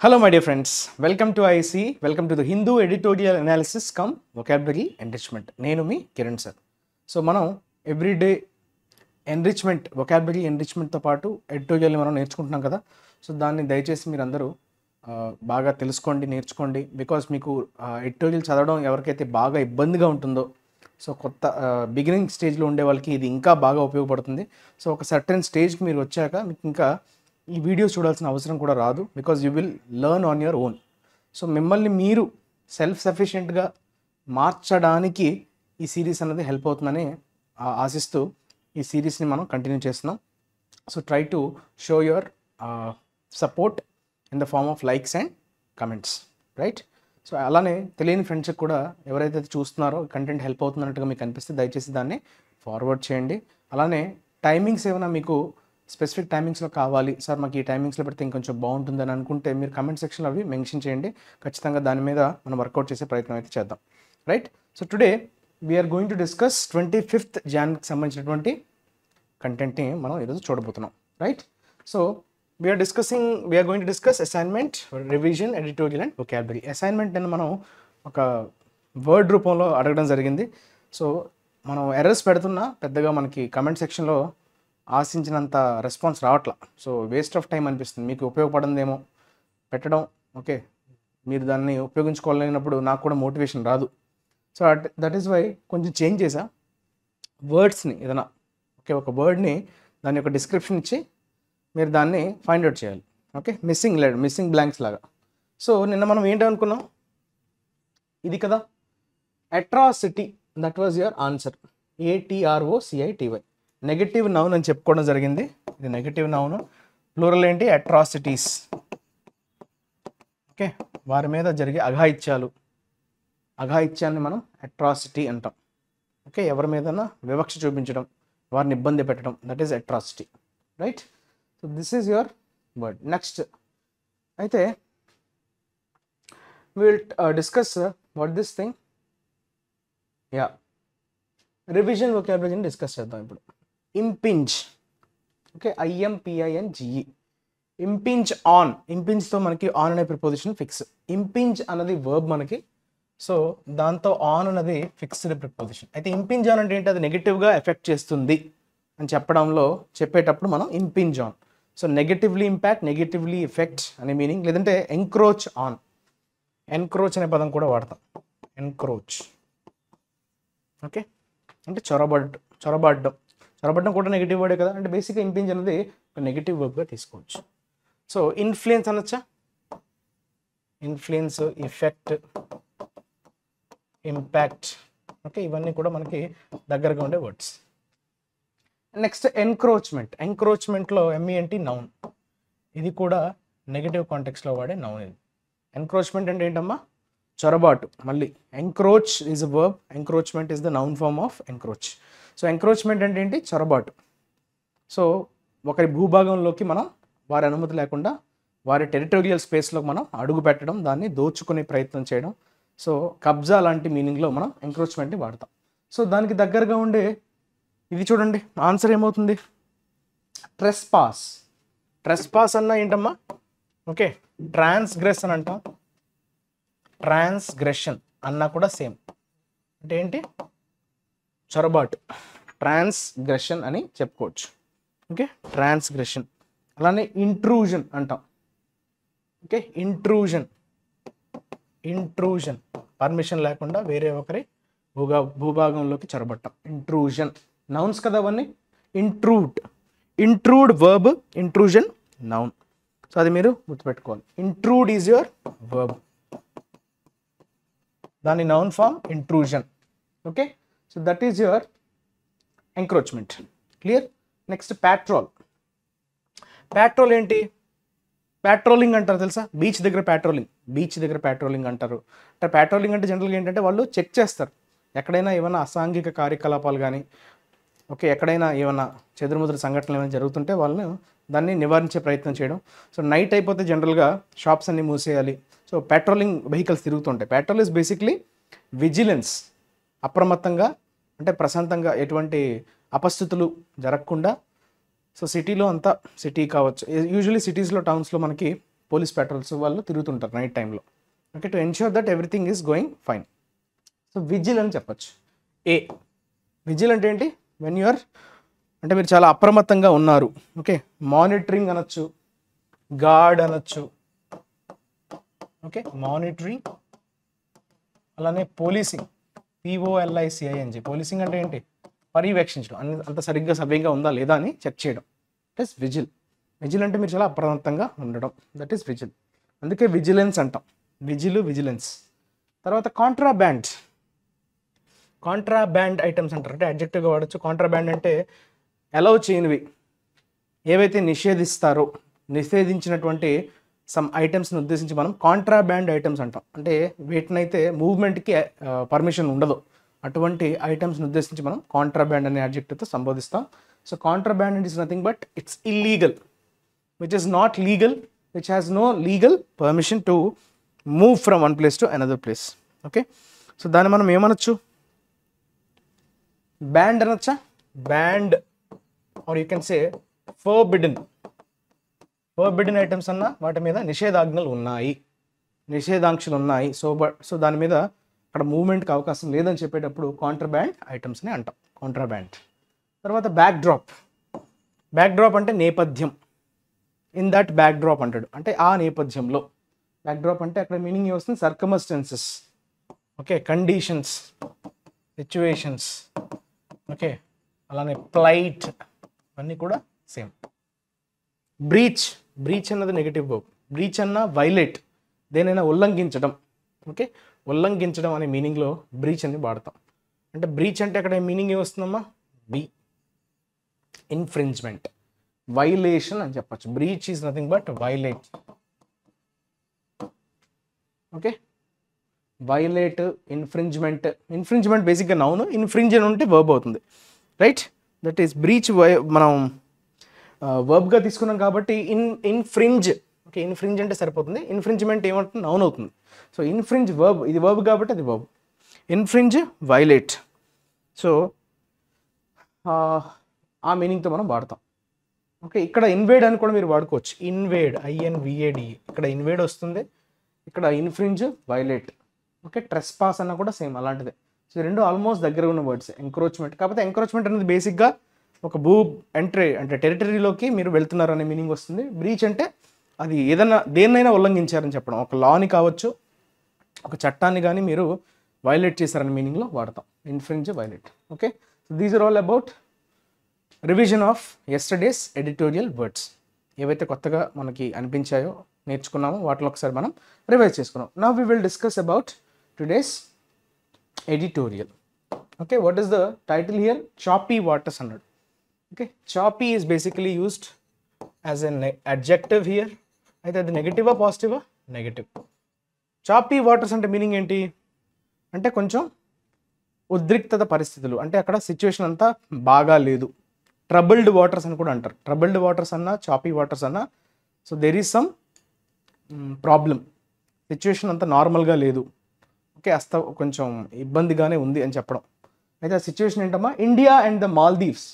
Hello, my dear friends. Welcome to IC. Welcome to the Hindu Editorial Analysis cum Vocabulary Enrichment. నేను మీ Kiran sir. So మనం everyday enrichment vocabulary enrichmentతో పాటు ఎడిటోరియల్ని మనం నేర్చుకుంటున్నాం కదా. So దాన్ని దయచేసి మీరు అందరూ బాగా తెలుసుకోండి, నేర్చుకోండి. బికాస్ మీకు ఎడిటోరియల్ చదవడం ఎవరికైతే బాగా ఇబ్బందిగా ఉంటుందో, సో కొత్త బిగినింగ్ స్టేజ్లో ఉండే వాళ్ళకి ఇది ఇంకా బాగా ఉపయోగపడుతుంది. సో ఒక సర్టెన్ స్టేజ్కి మీరు వచ్చాక మీకు ఇంకా ఈ వీడియోస్ చూడాల్సిన అవసరం కూడా రాదు. Because you will learn on your own. So మిమ్మల్ని మీరు సెల్ఫ్ సఫిషియెంట్గా మార్చడానికి ఈ సిరీస్ అనేది హెల్ప్ అవుతుందని ఆశిస్తూ ఈ సిరీస్ని మనం కంటిన్యూ చేస్తున్నాం. So try to show your support in the form of likes and comments, right? So అలానే తెలియని ఫ్రెండ్స్కి కూడా ఎవరైతే చూస్తున్నారో కంటెంట్ హెల్ప్ అవుతున్నట్టుగా మీకు అనిపిస్తే దయచేసి దాన్ని ఫార్వర్డ్ చేయండి. అలానే టైమింగ్స్ ఏమైనా మీకు స్పెసిఫిక్ టైమింగ్స్లో కావాలి సార్, మాకు ఈ టైమింగ్స్లో పెడితే ఇంకొంచెం బాగుంటుందని అనుకుంటే మీరు కమెంట్ సెక్షన్లో అవి మెన్షన్ చేయండి. ఖచ్చితంగా దాని మీద మనం వర్కౌట్ చేసే ప్రయత్నం అయితే చేద్దాం, right? So today we're going to discuss 25th January సంబంధించినటువంటి కంటెంట్ని మనం ఈరోజు చూడబోతున్నాం, right? So we're going to discuss assignment, revision, editorial and vocabulary. Assignment అని మనం ఒక వర్డ్ రూపంలో అడగడం జరిగింది. సో మనం ఎర్రర్స్ పెడుతున్నా పెద్దగా మనకి కమెంట్ సెక్షన్లో ఆశించినంత రెస్పాన్స్ రావట్లా. సో వేస్ట్ ఆఫ్ టైం అనిపిస్తుంది. మీకు ఉపయోగపడిందేమో పెట్టడం, ఓకే, మీరు దాన్ని ఉపయోగించుకోలేనప్పుడు నాకు కూడా మోటివేషన్ రాదు. సో దట్ ఈస్ వై కొంచెం చేంజ్ చేసా వర్డ్స్ని. ఏదైనా ఓకే ఒక వర్డ్ని దాని యొక్క డిస్క్రిప్షన్ ఇచ్చి మీరు దాన్ని ఫైండ్ అవుట్ చేయాలి, ఓకే? మిస్సింగ్ బ్లాంక్స్ లాగా. సో నిన్న మనం ఏంటనుకున్నాం, ఇది కదా atrocity, that was your answer. ATROCITY negative noun అని చెప్పుకోవడం జరిగింది. ఇది నెగటివ్ నౌన్, ప్లూరల్ ఏంటి? అట్రాసిటీస్. ఓకే, వారి మీద జరిగే అఘాయిత్యాన్ని మనం అట్రాసిటీ అంటాం. ఓకే, ఎవరి మీదన్నా వివక్ష చూపించడం, వారిని ఇబ్బంది పెట్టడం, that is atrocity, right? So this is your word. Next అయితే will discuss what this thing, ya, revision వొకాబులరీని డిస్కస్ చేద్దాం ఇప్పుడు. Impinge, okay, IMPINGE. Impinge on, ఇంపింజ్తో మనకి ఆన్ అనే ప్రిపోజిషన్ ఫిక్స్. ఇంపింజ్ అన్నది వర్బ్ మనకి, సో దాంతో ఆన్ అన్నది ఫిక్స్డ్ ప్రిపోజిషన్. అయితే ఇంపింజ్ ఆన్ అంటే ఏంటి? అది నెగిటివ్గా ఎఫెక్ట్ చేస్తుంది అని చెప్పేటప్పుడు మనం impinge on. So negatively impact, negatively effect అనే మీనింగ్. లేదంటే ఎంక్రోచ్ ఆన్, ఎన్క్రోచ్ అనే పదం కూడా వాడతాం. ఎన్క్రోచ్, ఓకే, అంటే చొరబడ్డం కూడా నెగిటివ్ వర్డే కదా. అంటే బేసిక్గా ఇంపింజ్ అనేది ఒక నెగిటివ్ వర్బ్గా తీసుకోవచ్చు. సో ఇన్ఫ్లుయెన్స్ అనొచ్చా? ఇన్ఫ్లుయెన్స్, ఎఫెక్ట్, ఇంపాక్ట్, ఓకే, ఇవన్నీ కూడా మనకి దగ్గరగా ఉండే వర్డ్స్. Next encroachment. ఎంక్రోచ్మెంట్లో MENT నౌన్, ఇది కూడా నెగిటివ్ కాంటెక్స్లో వాడే నౌన్. ఇది ఎంక్రోచ్మెంట్ అంటే ఏంటమ్మా? చొరబాటు. మళ్ళీ encroach is a verb, encroachment is the noun form of encroach. So encroachment అంటే ఏంటి? చొరబాటు. సో ఒకరి భూభాగంలోకి మనం వారి అనుమతి లేకుండా వారి టెరిటోరియల్ స్పేస్లోకి మనం అడుగు పెట్టడం, దాన్ని దోచుకునే ప్రయత్నం చేయడం. సో కబ్జా లాంటి మీనింగ్లో మనం ఎంక్రోచ్మెంట్ని వాడతాం. సో దానికి దగ్గరగా ఉండే ఇది చూడండి, ఆన్సర్ ఏమవుతుంది? ట్రెస్పాస్. ట్రెస్పాస్ అన్నా ఏంటమ్మా? ఓకే, ట్రాన్స్గ్రెస్ అని అంటాం. ట్రాన్స్గ్రెషన్ అన్నా కూడా సేమ్. అంటే ఏంటి? చొరబాటు. ట్రాన్స్గ్రెషన్ అని చెప్పుకోవచ్చు, ఓకే, ట్రాన్స్గ్రెషన్. అలానే ఇంట్రూజన్ అంటాం. ఓకే, ఇంట్రూజన్ పర్మిషన్ లేకుండా వేరే ఒకరి భూభాగంలోకి చొరబట్టం. ఇంట్రూజన్ నౌన్స్ కదా అవన్నీ. Intrude verb, intrusion noun. So అది మీరు గుర్తుపెట్టుకోవాలి. ఇంట్రూడ్ ఈజ్ యువర్ వర్బ్, దాని noun form intrusion. Okay, so that is your encroachment. Clear? Next patrol. Patrol ఏంటి? ప్యాట్రోలింగ్ అంటారు తెలుసా? బీచ్ దగ్గర ప్యాట్రోలింగ్ అంటారు. అంటే ప్యాట్రోలింగ్ అంటే జనరల్గా ఏంటంటే వాళ్ళు చెక్ చేస్తారు ఎక్కడైనా ఏమైనా అసాంఘిక కార్యకలాపాలు కానీ, ఓకే, ఎక్కడైనా ఏమైనా చెదురుముదురు సంఘటనలు ఏమైనా జరుగుతుంటే వాళ్ళని దాన్ని నివారించే ప్రయత్నం చేయడం. సో నైట్ అయిపోతే జనరల్గా షాప్స్ అన్నీ మూసేయాలి. సో పెట్రోలింగ్ వెహికల్స్ తిరుగుతుంటాయి. పెట్రోల్ ఇస్ బేసిక్లీ విజిలెన్స్, అప్రమత్తంగా, అంటే ప్రశాంతంగా ఎటువంటి అపస్థితులు జరగకుండా. సో సిటీలో అంతా, సిటీ కావచ్చు, యూజువలీ సిటీస్లో, టౌన్స్లో మనకి పోలీస్ పెట్రోల్స్ వాళ్ళు తిరుగుతుంటారు నైట్ టైంలో. Okay, to ensure that everything is going fine. So whistle అని చెప్పచ్చు. ఏ విజిల్ అంటే ఏంటి? వెన్ యూఆర్ అంటే మీరు చాలా అప్రమత్తంగా ఉన్నారు. ఓకే, మానిటరింగ్ అనొచ్చు, గార్డ్ అనొచ్చు. Okay, monitoring. అలానే పోలీసింగ్, POLICING. పోలీసింగ్ అంటే ఏంటి? పర్యవేక్షించడం, అంత సరిగ్గా సవ్యంగా ఉందా లేదా అని చెక్ చేయడం. That is whistle. విజిల్ అంటే మీరు చాలా అప్రమత్తంగా ఉండడం, దట్ ఈస్ విజిల్. అందుకే విజిలెన్స్ అంటాం. విజిలెన్స్. తర్వాత కాంట్రాబ్యాండ్. కాంట్రాబ్యాండ్ ఐటమ్స్ అంటారు, అంటే అడ్జెక్టివ్గా వాడచ్చు. కాంట్రాబ్యాండ్ అంటే అలౌ చేయనివి, ఏవైతే నిషేధించినటువంటి సమ్ ఐటమ్స్ని ఉద్దేశించి మనం కాంట్రాబ్యాండ్ ఐటమ్స్ అంటాం. అంటే వీటినైతే మూవ్మెంట్కి పర్మిషన్ ఉండదు, అటువంటి ఐటమ్స్ని ఉద్దేశించి మనం కాంట్రాబ్యాండ్ అనే అడ్జెక్టివ్తో సంబోధిస్తాం. So contraband is nothing but it's illegal, which is not legal, which has no legal permission to move from one place to another place. Okay, so దాన్ని మనం ఏమనొచ్చు? బ్యాండ్ అనొచ్చా? Band, or you can say forbidden. Forbidden items అన్న వాటి మీద నిషేధాజ్ఞలు ఉన్నాయి, నిషేధాంక్షలు ఉన్నాయి. So దాని మీద అక్కడ మూవ్మెంట్కి అవకాశం లేదని చెప్పేటప్పుడు కాంట్రాబ్యాండ్ ఐటమ్స్ని అంటాం, కాంట్రాబ్యాండ్. తర్వాత బ్యాక్ డ్రాప్. బ్యాక్ డ్రాప్ అంటే నేపథ్యం. ఇన్ దట్ బ్యాక్ డ్రాప్ అంటాడు, అంటే ఆ నేపథ్యంలో. బ్యాక్ డ్రాప్ అంటే అక్కడ మీనింగ్ ఏమొస్తుంది? Circumstances, okay, conditions, situations. Okay, అలానే ప్లైట్, అన్నీ కూడా సేమ్. బ్రీచ్. బ్రీచ్ అన్నది నెగటివ్ వర్బ్. బ్రీచ్ అన్న వైలేట్, దేనైనా ఉల్లంఘించడం. ఓకే, ఉల్లంఘించడం అనే మీనింగ్లో బ్రీచ్ అని వాడతాం. అంటే బ్రీచ్ అంటే అక్కడ మీనింగ్ ఏమొస్తుందమ్మా? బి, ఇన్ఫ్రింజ్మెంట్, వైలేషన్ అని చెప్పచ్చు. Breach is nothing but violate. Okay, violate, infringement. Infringement బేసిక్గా నౌన్, ఇన్ఫ్రింజ్ అని ఉంటే వర్బ్ అవుతుంది, రైట్? That is breach. మనం వర్బ్గా తీసుకున్నాం కాబట్టి ఇన్ఫ్రింజ్. ఓకే, ఇన్ఫ్రింజ్ అంటే సరిపోతుంది. ఇన్ఫ్రింజ్మెంట్ ఏమంటుంది? నౌన్ అవుతుంది. సో ఇన్ఫ్రింజ్ వర్బ్, ఇది వర్బ్ కాబట్టి అది వర్బ్. Infringe, violate. సో ఆ మీనింగ్తో మనం వాడతాం. ఓకే, ఇక్కడ ఇన్వేడ్ అని కూడా మీరు వాడుకోవచ్చు. Invade, INVAD. ఇక్కడ ఇన్వేడ్ వస్తుంది, ఇక్కడ ఇన్ఫ్రింజ్, వైలేట్. ఓకే, ట్రెస్పాస్ అన్న కూడా సేమ్ అలాంటిదే. సో రెండు ఆల్మోస్ట్ దగ్గర ఉన్న వర్డ్స్. ఎంక్రోచ్మెంట్, కాకపోతే ఎంక్రోచ్మెంట్ అనేది బేసిక్గా ఒక ఎంట్రీ అంటే టెరిటరీలోకి మీరు వెళ్తున్నారు అనే మీనింగ్ వస్తుంది. బ్రీచ్ అంటే అది ఏదైనా దేన్నైనా ఉల్లంఘించారని చెప్పడం, ఒక లాని కావచ్చు, ఒక చట్టాన్ని కానీ మీరు వైలేట్ చేశారనే మీనింగ్లో వాడతాం. Infringe, violate. Okay, so these are all about revision of yesterday's editorial words. ఏవైతే కొత్తగా మనకి అనిపించాయో, నేర్చుకున్నామో వాటిలో ఒకసారి మనం రివైజ్ చేసుకున్నాం. Now we will discuss about today's editorial. Okay, what is the title here? Choppy waters అన్నాడు. Okay, choppy is basically used as an adjective here. అయితే అది నెగటివా పాజిటివా? నెగటివ్. చాపీ వాటర్స్ అంటే మీనింగ్ ఏంటి? అంటే కొంచెం ఉద్రిక్తత పరిస్థితులు, అంటే అక్కడ సిచ్యువేషన్ అంతా బాగా లేదు. ట్రబుల్డ్ వాటర్స్ అని కూడా అంటారు. ట్రబుల్డ్ వాటర్స్ అన్నా, చాపీ వాటర్స్ అన్నా, so there is some problem, situation అంతా నార్మల్గా లేదు. ఓకే, కొంచెం ఇబ్బందిగానే ఉంది అని చెప్పడం. అయితే ఆ సిచ్యువేషన్ ఏంటమ్మా? India and the Maldives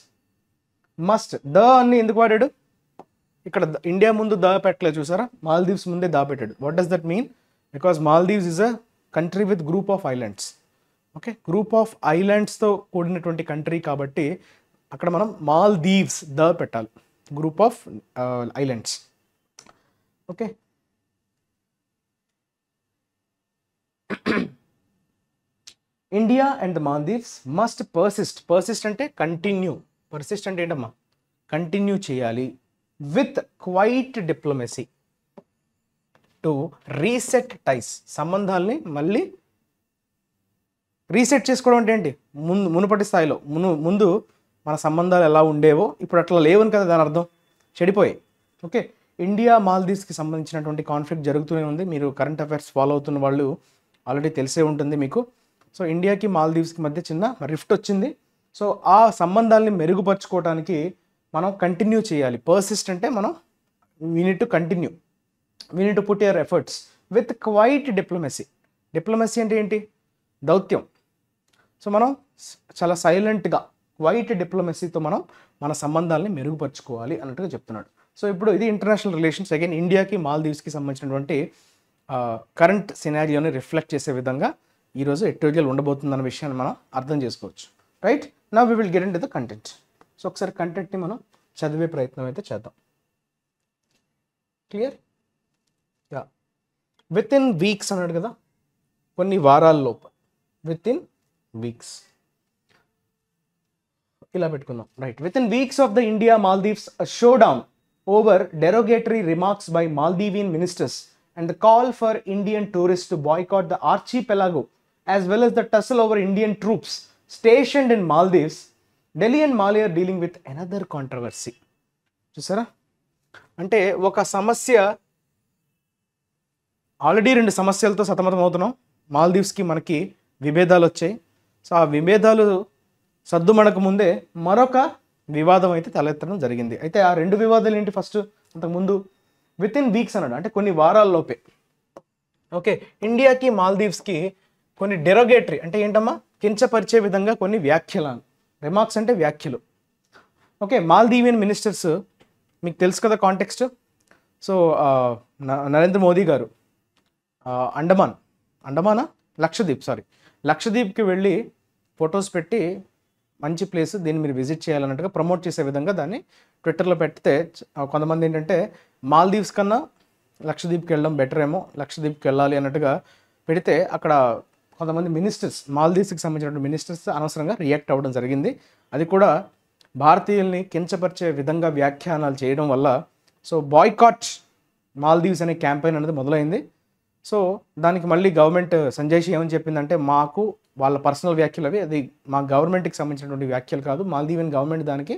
must. The అని ఎందుకు వాడాడు? ఇక్కడ ఇండియా ముందు దా పెట్టలేదు, చూసారా? మాల్దీవ్స్ ముందే దా పెట్టాడు. What does that mean? Because Maldives is a country with group of islands. Okay, group of ఐలాండ్స్తో కూడినటువంటి కంట్రీ కాబట్టి అక్కడ మనం మాల్దీవ్స్ ద పెట్టాలి, group of islands. Okay, India and the Maldives must persist. Persist అంటే కంటిన్యూ. పర్సిస్ట్ అంటే ఏంటమ్మా? కంటిన్యూ చేయాలి. With quiet diplomacy to reset ties. సంబంధాలని మళ్ళీ రీసెట్ చేసుకోవడం అంటే ఏంటి? మునుపటి స్థాయిలో ముందు మన సంబంధాలు ఎలా ఉండేవో ఇప్పుడు అట్లా లేవని కదా దాని అర్థం, చెడిపోయాయి. ఓకే, ఇండియా మాల్దీవ్స్కి సంబంధించినటువంటి కాన్ఫ్లిక్ట్ జరుగుతూనే ఉంది. మీరు కరెంట్ అఫైర్స్ ఫాలో అవుతున్న వాళ్ళు ఆల్రెడీ తెలిసే ఉంటుంది మీకు. సో ఇండియాకి మాల్దీవ్స్కి మధ్య చిన్న రిఫ్ట్ వచ్చింది. సో ఆ సంబంధాలని మెరుగుపరచుకోవడానికి మనం కంటిన్యూ చేయాలి. పర్సిస్ట్ అంటే మనం we need to continue, we need to put your efforts with quiet diplomacy. Diplomacy అంటే ఏంటి? దౌత్యం. సో మనం చాలా సైలెంట్గా క్వైట్ డిప్లొమసీతో మనం మన సంబంధాలని మెరుగుపరుచుకోవాలి అన్నట్టుగా చెప్తున్నాడు. సో ఇప్పుడు ఇది ఇంటర్నేషనల్ రిలేషన్స్ అగైన్ ఇండియాకి మాల్దీవ్స్కి సంబంధించినటువంటి కరెంట్ సినారియోని రిఫ్లెక్ట్ చేసే విధంగా ఈరోజు ఎడిటోరియల్ ఉండబోతుందన్న విషయాన్ని మనం అర్థం చేసుకోవచ్చు. రైట్, నా we will get into the content. So ఒకసారి కంటెంట్ని మనం చదివే ప్రయత్నం అయితే చేద్దాం. Clear? Yeah, within weeks అన్నాడు కదా, కొన్ని వారాల్లోపు, విత్ ఇన్ వీక్స్ ఇలా పెట్టుకుందాం. Right, within weeks of the India Maldives show down over derogatory remarks by Maldivian ministers and the call for Indian tourists to boycott the archipelago as well as the tussle over Indian troops stationed in Maldives, Delhi and Mali are dealing with another controversy. చూసారా, అంటే ఒక సమస్య, already 2 సమస్యలతో సతమతం అవుతున్నాం. మాల్దీవ్స్కి మనకి విభేదాలు వచ్చాయి. సో ఆ విభేదాలు సద్దుమణకు ముందే మరొక వివాదం అయితే తలెత్తడం జరిగింది. అయితే ఆ 2 వివాదాలు ఏంటి? ఫస్ట్, అంతకుముందు విత్ ఇన్ వీక్స్ అన్నాడు, అంటే కొన్ని వారాల్లోపే. ఓకే, ఇండియాకి మాల్దీవ్స్కి కొన్ని డెరోగేటరీ అంటే ఏంటమ్మా, కించపరిచే విధంగా కొన్ని వ్యాఖ్యలు. రిమార్క్స్ అంటే వ్యాఖ్యలు. ఓకే, మాల్దీవియన్ మినిస్టర్స్ మీకు తెలుసు కదా కాంటెక్స్ట్. సో నరేంద్ర మోదీ గారు లక్షద్వీప్కి వెళ్ళి ఫొటోస్ పెట్టి మంచి ప్లేస్, దీన్ని మీరు విజిట్ చేయాలన్నట్టుగా ప్రమోట్ చేసే విధంగా దాన్ని ట్విట్టర్లో పెడితే కొంతమంది ఏంటంటే మాల్దీవ్స్ కన్నా లక్షద్వీప్కి వెళ్ళడం బెటర్ ఏమో, లక్షద్వీప్కి వెళ్ళాలి అన్నట్టుగా పెడితే అక్కడ కొంతమంది మినిస్టర్స్, మాల్దీవ్స్కి సంబంధించిన మినిస్టర్స్ అనవసరంగా రియాక్ట్ అవ్వడం జరిగింది. అది కూడా భారతీయుల్ని కించపరిచే విధంగా వ్యాఖ్యానాలు చేయడం వల్ల సో బాయ్కాట్ మాల్దీవ్స్ అనే క్యాంపెయిన్ అనేది మొదలైంది. సో దానికి మళ్ళీ గవర్నమెంట్ సంజయ్ ఏమని చెప్పిందంటే, మాకు వాళ్ళ పర్సనల్ వ్యాఖ్యలు అవి, అది మా గవర్నమెంట్కి సంబంధించినటువంటి వ్యాఖ్యలు కాదు, మాల్దీవియన్ గవర్నమెంట్ దానికి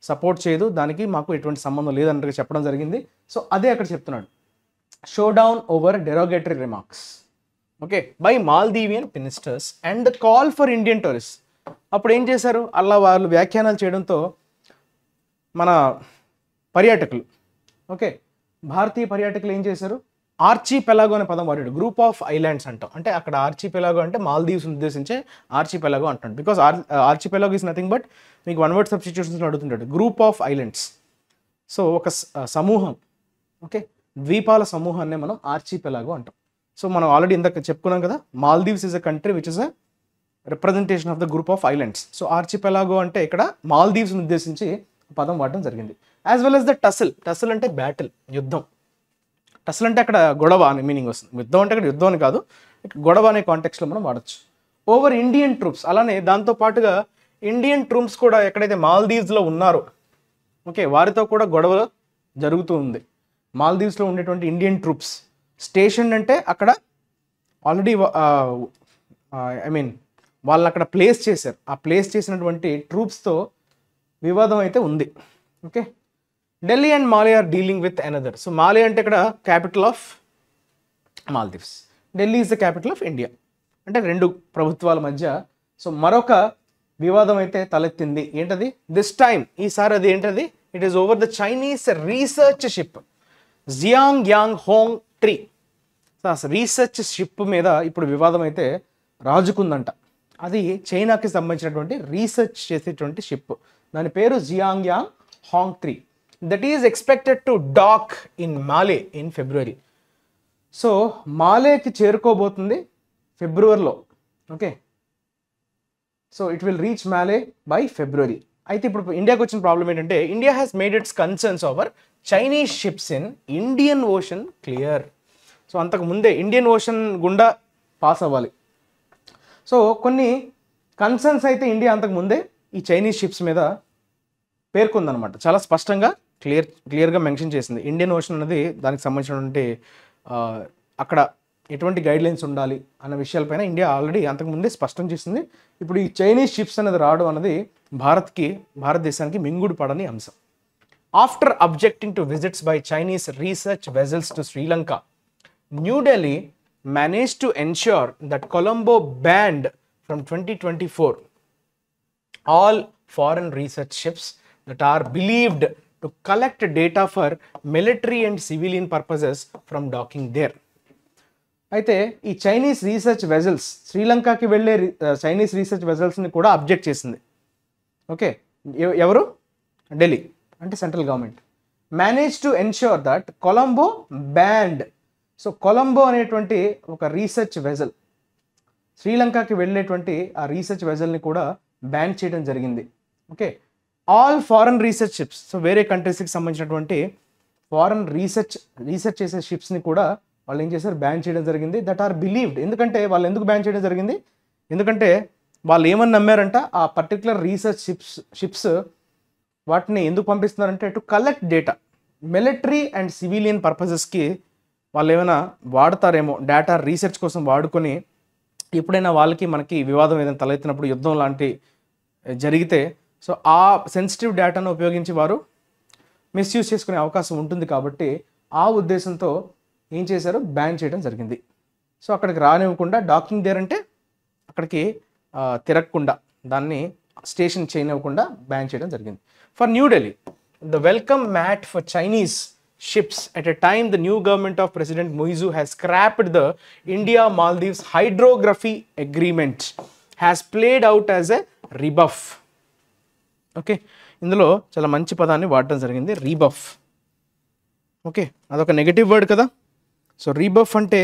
సపోర్ట్ చేయదు, దానికి మాకు ఎటువంటి సంబంధం లేదన్నట్టుగా చెప్పడం జరిగింది. సో అదే అక్కడ చెప్తున్నాడు, show down over derogatory remarks okay by Maldivian ministers and the call for Indian tourist. అప్పుడు ఏం చేశారు, అలా వాళ్ళు వ్యాఖ్యానాలు చేయడంతో మన పర్యాటకులు, ఓకే భారతీయ పర్యాటకులు ఏం చేశారు, ఆర్చిపెలాగో అనే పదం వాడాడు. గ్రూప్ ఆఫ్ ఐలాండ్స్ అంటాం, అంటే అక్కడ ఆర్చిపెలాగో అంటే మాల్దీవ్స్ ఉద్దేశించే ఆర్చిపెలాగో అంటాడు. Because archipelago is nothing but, మీకు 1 word సబ్స్టిట్యూషన్స్లో అడుగుతుంటాడు, గ్రూప్ ఆఫ్ ఐలాండ్స్. సో ఒక సమూహం, ఓకే ద్వీపాల సమూహాన్నే మనం ఆర్చిపెలాగో అంటాం. సో మనం ఆల్రెడీ ఇందాక చెప్పుకున్నాం కదా, Maldives is a country which is a representation of the group of islands. So ఆర్చిపెలాగో అంటే ఇక్కడ మాల్దీవ్స్ని ఉద్దేశించి పదం వాడడం జరిగింది. As well as the tussle అంటే బ్యాటిల్, యుద్ధం. టసల్ అంటే అక్కడ గొడవ అనే మీనింగ్ వస్తుంది. యుద్ధం అంటే అక్కడ యుద్ధం అని కాదు, గొడవ అనే కాంటెక్స్లో మనం వాడచ్చు. ఓవర్ ఇండియన్ ట్రూప్స్, అలానే దాంతోపాటుగా ఇండియన్ ట్రూప్స్ కూడా ఎక్కడైతే మాల్దీవ్స్లో ఉన్నారో, ఓకే వారితో కూడా గొడవ జరుగుతూ ఉంది. మాల్దీవ్స్లో ఉండేటువంటి ఇండియన్ ట్రూప్స్ స్టేషన్ అంటే అక్కడ ఆల్రెడీ వాళ్ళని అక్కడ ప్లేస్ చేశారు. ఆ ప్లేస్ చేసినటువంటి ట్రూప్స్తో వివాదం అయితే ఉంది. Okay, Delhi and Male are dealing with another. So Male అంటే ఇక్కడ capital of Maldives, Delhi is the capital of India, అంటే 2 ప్రభుత్వాల మధ్య సో మరొక వివాదం అయితే తలెత్తింది. ఏంటది, దిస్ టైమ్ ఈసారి అది ఏంటది, it is over the Chinese research ship Xiang Yang Hong 3. Research ship మీద ఇప్పుడు వివాదం అయితే రాజుకుందంట. అది చైనాకి సంబంధించినటువంటి రీసెర్చ్ చేసేటువంటి షిప్, దాని పేరు Xiang Yang Hong 3. That is expected to dock in Male in February. So మాలేకి చేరుకోబోతుంది ఫిబ్రవరిలో. Okay, so it will reach Male by February. అయితే ఇప్పుడు ఇండియాకి వచ్చిన ప్రాబ్లం ఏంటంటే, India has made its concerns over Chinese ships in Indian Ocean clear. So అంతకు ముందే ఇండియన్ ఓషన్ గుండా పాస్ అవ్వాలి. సో కొన్ని కన్సర్న్స్ అయితే ఇండియా అంతకు ముందే ఈ చైనీస్ షిప్స్ మీద పేర్కొందనమాట, చాలా స్పష్టంగా క్లియర్గా మెన్షన్ చేసింది. ఇండియన్ ఓషన్ అనేది దానికి సంబంధించినటువంటి అక్కడ ఎటువంటి గైడ్లైన్స్ ఉండాలి అన్న విషయాలపైన ఇండియా ఆల్రెడీ అంతకుముందే స్పష్టం చేసింది. ఇప్పుడు ఈ చైనీస్ షిప్స్ అనేది రావడం అన్నది భారతదేశానికి మింగుడు పడని అంశం. After objecting to visits by Chinese research vessels to Sri Lanka, new Delhi managed to ensure that Colombo banned from 2024 all foreign research ships that are believed to collect data for military and civilian purposes from docking there. అయితే ఈ Chinese research vessels, శ్రీలంకకి వెళ్ళే Chinese research వెజల్స్ని కూడా object చేసింది. Okay, ఎవరు, ఢిల్లీ అంటే central government. Manage to ensure that Colombo band. So Colombo అనేటువంటి ఒక research vessel, శ్రీలంకకి వెళ్ళేటువంటి ఆ రీసెర్చ్ వెజల్ని కూడా బ్యాన్ చేయడం జరిగింది. Okay, all foreign research ships, so వేరే కంట్రీస్కి సంబంధించినటువంటి ఫారెన్ రీసెర్చ్ చేసే షిప్స్ని కూడా వాళ్ళు ఏం చేశారు, బ్యాన్ చేయడం జరిగింది. దట్ ఆర్ బిలీవ్డ్, ఎందుకంటే వాళ్ళు ఎందుకు బ్యాన్ చేయడం జరిగింది, ఎందుకంటే వాళ్ళు ఏమని నమ్మారంట, ఆ పర్టికులర్ రీసెర్చ్ షిప్స్ వాటిని ఎందుకు పంపిస్తున్నారంటే to collect data, military and civilian పర్పసెస్కి వాళ్ళు ఏమైనా వాడతారేమో, డేటా రీసెర్చ్ కోసం వాడుకొని ఎప్పుడైనా వాళ్ళకి మనకి వివాదం ఏదైనా తలెత్తినప్పుడు, యుద్ధం లాంటి జరిగితే, సో ఆ సెన్సిటివ్ డేటాను ఉపయోగించి వారు మిస్యూజ్ చేసుకునే అవకాశం ఉంటుంది. కాబట్టి ఆ ఉద్దేశంతో ఏం చేశారు, బ్యాన్ చేయడం జరిగింది. సో అక్కడికి రానివ్వకుండా, డాకింగ్ దేర్ అంటే అక్కడికి తిరగకుండా, దాన్ని స్టేషన్ చేయనివ్వకుండా బ్యాన్ చేయడం జరిగింది. For New Delhi, the welcome mat for Chinese ships at a time the new government of President Muizzu has scrapped the India Maldives hydrography agreement has played out as a rebuff. Okay, ఇందులో చాలా మంచి పదాన్ని వాడటం జరిగింది, రీబఫ్. ఓకే, అదొక negative word కదా. So rebuff అంటే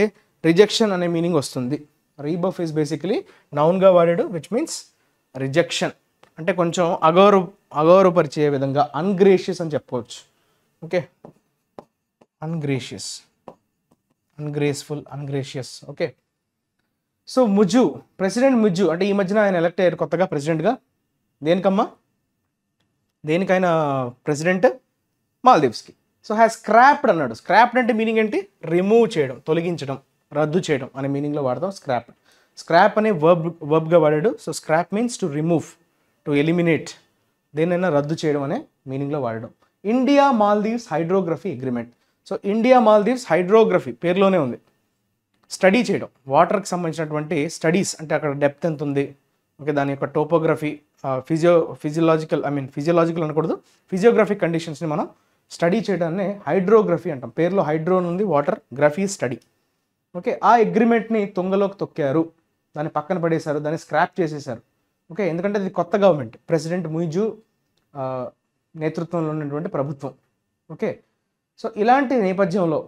rejection అనే మీనింగ్ వస్తుంది. రీబఫ్ ఈజ్ బేసికలీ నౌన్గా వాడాడు, విచ్ మీన్స్ రిజెక్షన్, అంటే కొంచెం అగౌరవపరిచే విధంగా, అన్గ్రేషియస్ అని చెప్పుకోవచ్చు. ఓకే, అన్గ్రేషియస్, అన్గ్రేస్ఫుల్, అన్గ్రేషియస్. ఓకే, సో ముజు, ప్రెసిడెంట్ ముజు అంటే ఈ మధ్యన ఆయన ఎలక్ట్ అయ్యారు కొత్తగా ప్రెసిడెంట్గా. దేనికమ్మా, దేనికైనా ప్రెసిడెంట్ మాల్దీవ్స్కి. సో హ్యాస్ స్క్రాప్డ్ అన్నాడు. స్క్రాప్డ్ అంటే మీనింగ్ ఏంటి, రిమూవ్ చేయడం, తొలగించడం, రద్దు చేయడం అనే మీనింగ్లో వాడతాం స్క్రాప్. స్క్రాప్ అనే వర్బ్గా వాడాడు. So scrap means to remove, to eliminate, దేనైనా రద్దు చేయడం అనే మీనింగ్లో వాడడం. India Maldives hydrography agreement. So India Maldives hydrography పేరులోనే ఉంది, స్టడీ చేయడం, వాటర్కి సంబంధించినటువంటి స్టడీస్, అంటే అక్కడ డెప్త్ ఎంత ఉంది, ఓకే, దాని యొక్క టోపోగ్రఫీ, ఫిజియోలాజికల్ అనకూడదు, ఫిజియోగ్రఫిక్ కండిషన్స్ని మనం స్టడీ చేయడాన్ని హైడ్రోగ్రఫీ అంటాం. పేరులో హైడ్రో ఉంది, వాటర్, గ్రఫీ స్టడీ. ఓకే, ఆ అగ్రిమెంట్ని తుంగలోకి తొక్కారు, దాన్ని పక్కన పడేశారు, దాన్ని స్క్రాప్ చేసేసారు. ఓకే, ఎందుకంటే అది కొత్త గవర్నమెంట్, ప్రెసిడెంట్ ముయిజు నేతృత్వంలో ఉన్నటువంటి ప్రభుత్వం. ఓకే, సో ఇలాంటి నేపథ్యంలో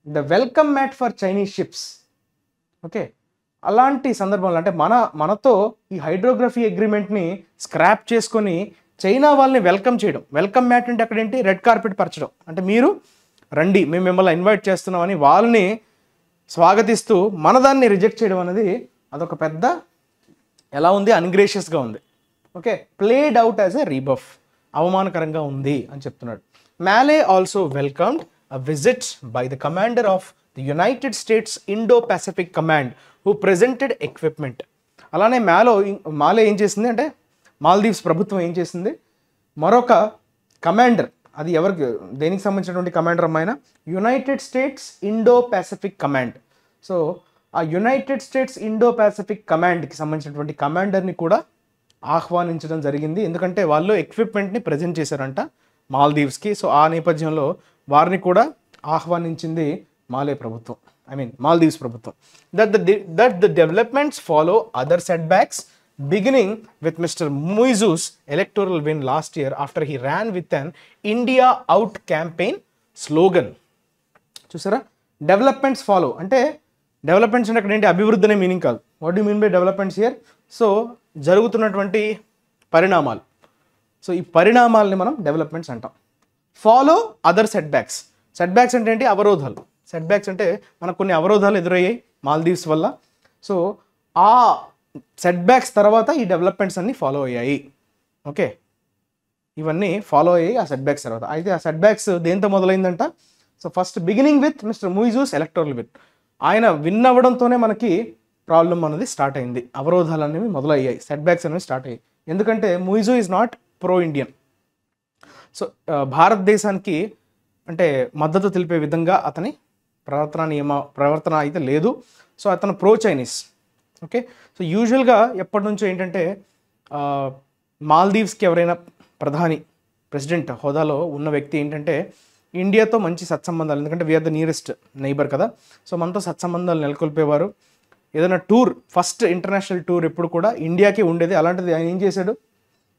the welcome mat for Chinese ships. Okay, అలాంటి సందర్భంలో అంటే మనతో ఈ హైడ్రోగ్రఫీ అగ్రిమెంట్ని స్క్రాప్ చేసుకొని చైనా వాళ్ళని వెల్కమ్ చేయడం. వెల్కమ్ మ్యాట్ అంటే అక్కడ ఏంటి, రెడ్ కార్పెట్ పరచడం, అంటే మీరు రండి, మేము మిమ్మల్ని ఇన్వైట్ చేస్తున్నామని వాళ్ళని స్వాగతిస్తూ మనదాన్ని రిజెక్ట్ చేయడం అనేది అదొక పెద్ద ఎలా ఉంది, అన్గ్రేషియస్గా ఉంది. Okay, played out as a rebuff, అవమానకరంగా ఉంది అని చెప్తున్నాడు. Male also welcomed a visit by the commander of the United States Indo Pacific command who presented equipment. అలానే మాలే ఏం చేసింది అంటే, మాల్దీవ్స్ ప్రభుత్వం ఏం చేసింది, మరొక కమాండర్, అది ఎవరికి, దేనికి సంబంధించినటువంటి కమాండర్ అమ్మాయిన, United States Indo Pacific command. So ఆ యునైటెడ్ స్టేట్స్ ఇండో పసిఫిక్ కమాండ్కి సంబంధించినటువంటి కమాండర్ని కూడా ఆహ్వానించడం జరిగింది, ఎందుకంటే వాళ్ళు ఎక్విప్మెంట్ని ప్రజెంట్ చేశారంట మాల్దీవ్స్కి. సో ఆ నేపథ్యంలో వారిని కూడా ఆహ్వానించింది మాలే ప్రభుత్వం, మాల్దీవ్స్ ప్రభుత్వం. That the developments follow other set backs beginning with Mr. Muizu's electoral win last year after he ran with an India Out campaign slogan. చూసారా, డెవలప్మెంట్స్ ఫాలో అంటే, డెవలప్మెంట్స్ అంటే అక్కడ ఏంటి, అభివృద్ధి అనే మీనింగ్ కాదు. What you mean by developments here? So జరుగుతున్నటువంటి పరిణామాలు, సో ఈ పరిణామాలని మనం డెవలప్మెంట్స్ అంటాం. Follow other set backs. Set backs అంటే ఏంటి, అవరోధాలు. సెట్ బ్యాక్స్ అంటే మనకు కొన్ని అవరోధాలు ఎదురయ్యాయి మాల్దీవ్స్ వల్ల. సో ఆ సెట్ బ్యాక్స్ తర్వాత ఈ డెవలప్మెంట్స్ అన్నీ ఫాలో అయ్యాయి. ఓకే, ఇవన్నీ ఫాలో అయ్యాయి ఆ సెట్ బ్యాక్స్ తర్వాత. అయితే ఆ సెట్ బ్యాక్స్ దేంతో మొదలైందంట, so first beginning with Mister Muizzu's electoral win. ఆయన విన్ అవ్వడంతోనే మనకి ప్రాబ్లం అనేది స్టార్ట్ అయింది, అవరోధాలు అనేవి మొదలయ్యాయి, సెట్ బ్యాక్స్ అనేవి స్టార్ట్ అయ్యాయి. ఎందుకంటే Muizzu is not pro Indian. So భారతదేశానికి అంటే మద్దతు తెలిపే విధంగా అతని ప్రవర్తన అయితే లేదు. సో అతను ప్రో చైనీస్. ఓకే, సో యూజువల్గా ఎప్పటి నుంచో ఏంటంటే మాల్దీవ్స్కి ఎవరైనా ప్రధాని, ప్రెసిడెంట్ హోదాలో ఉన్న వ్యక్తి ఏంటంటే ఇండియాతో మంచి సత్సంబంధాలు, ఎందుకంటే వీఆర్ ద నియరెస్ట్ నైబర్ కదా. సో మనతో సత్సంబంధాలు నెలకొల్పేవారు. ఏదైనా టూర్, ఫస్ట్ ఇంటర్నేషనల్ టూర్ ఎప్పుడు కూడా ఇండియాకే ఉండేది. అలాంటిది ఆయన ఏం చేశాడు,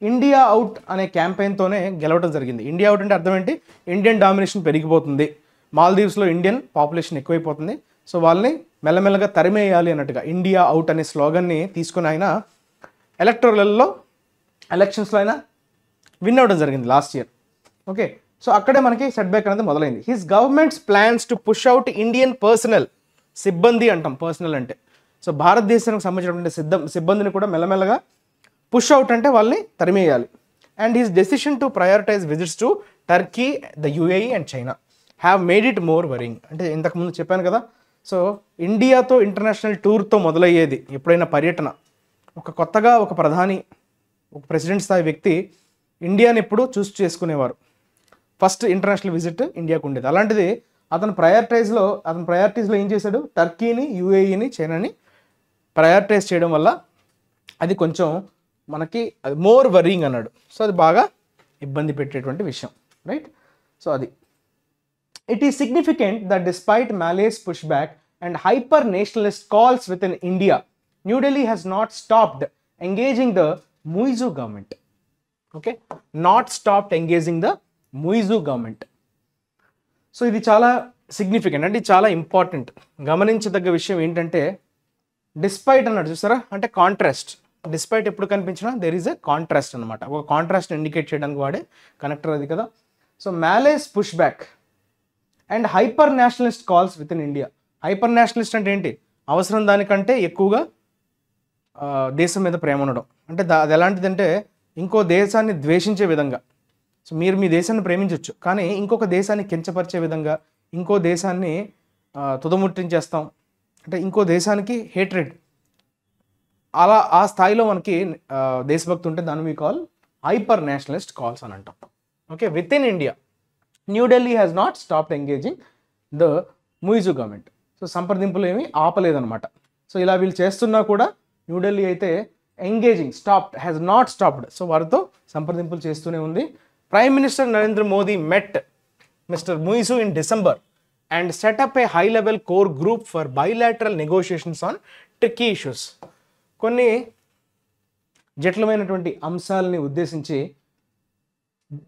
ఇండియా అవుట్ అనే క్యాంపెయిన్తోనే గెలవడం జరిగింది. ఇండియా అవుట్ అంటే అర్థం ఏంటి? ఇండియన్ డామినేషన్ పెరిగిపోతుంది, మాల్దీవ్స్లో ఇండియన్ పాపులేషన్ ఎక్కువైపోతుంది, సో వాళ్ళని మెల్లమెల్లగా తరిమేయాలి అన్నట్టుగా ఇండియా అవుట్ అనే స్లోగన్ని తీసుకుని ఆయన ఎలక్షన్స్లో ఆయన విన్ అవ్వడం జరిగింది లాస్ట్ ఇయర్. ఓకే, సో అక్కడే మనకి సెట్ బ్యాక్ అనేది మొదలైంది. His governments plans to push out Indian personal, సిబ్బంది అంటాం పర్సనల్ అంటే, సో భారతదేశానికి సంబంధించినటువంటి సిబ్బందిని కూడా మెల్లమెల్లగా పుష్ అవుట్ అంటే వాళ్ళని తరిమేయాలి. And his decision to prioritize visits to Turkey, the UAE and China have made it more worrying. అంటే ఇంతకుముందు చెప్పాను కదా, సో ఇండియాతో ఇంటర్నేషనల్ టూర్తో మొదలయ్యేది ఎప్పుడైనా పర్యటన, కొత్తగా ఒక ప్రధాని, ఒక ప్రెసిడెంట్ స్థాయి వ్యక్తి ఇండియాని ఎప్పుడు చూస్ చేసుకునేవారు. ఫస్ట్ ఇంటర్నేషనల్ విజిట్ ఇండియాకు ఉండేది. అలాంటిది అతను ప్రయారిటీస్లో ఏం చేశాడు? టర్కీని, యుఏఈని, చైనాని ప్రయారిటైజ్ చేయడం వల్ల అది కొంచెం మనకి అది మోర్ వరింగ్ అన్నాడు. సో అది బాగా ఇబ్బంది పెట్టేటువంటి విషయం, రైట్? సో అది it is significant that despite Male's push back and hyper nationalist calls within India, New Delhi has not stopped engaging the Muizzu government. Okay, not stopped engaging the Muizzu government. So ఇది చాలా significant, అంటే ఇది చాలా ఇంపార్టెంట్. గమనించదగ్గ విషయం ఏంటంటే despite అన్నాడు చూసారా, అంటే కాంట్రాస్ట్. డిస్పైట్ ఎప్పుడు కనిపించినా దెర్ ఈజ్ ఎ కాంట్రాస్ట్ అనమాట. ఒక కాంట్రాస్ట్ ఇండికేట్ చేయడానికి వాడే కనెక్టర్ అది కదా. So Male's push back and hyper nationalist calls within India. Hyper nationalist అంటే ఏంటి? అవసరం దానికంటే ఎక్కువగా దేశం మీద ప్రేమ ఉండడం. అంటే అది ఎలాంటిదంటే ఇంకో దేశాన్ని ద్వేషించే విధంగా. సో మీరు మీ దేశాన్ని ప్రేమించవచ్చు, కానీ ఇంకొక దేశాన్ని కించపరిచే విధంగా, ఇంకో దేశాన్ని తుదముట్టించేస్తాం అంటే ఇంకో దేశానికి హేట్రెడ్, అలా ఆ స్థాయిలో మనకి దేశభక్తి ఉంటే దాన్ని we call hyper nationalist calls అని అంటాం. Okay, with in India New Delhi has not stopped engaging the Muizzu government. So సంప్రదింపులు ఏమీ ఆపలేదన్నమాట. సో ఇలా వీళ్ళు చేస్తున్నా కూడా న్యూఢిల్లీ అయితే engaging, has not stopped, so వారితో సంప్రదింపులు చేస్తూనే ఉంది. Prime minister Narendra Modi met mister Muizzu in December and setup A high level core group for bilateral negotiations on tricky issues. కొన్ని జటిలమైనటువంటి అంశాలని ఉద్దేశించి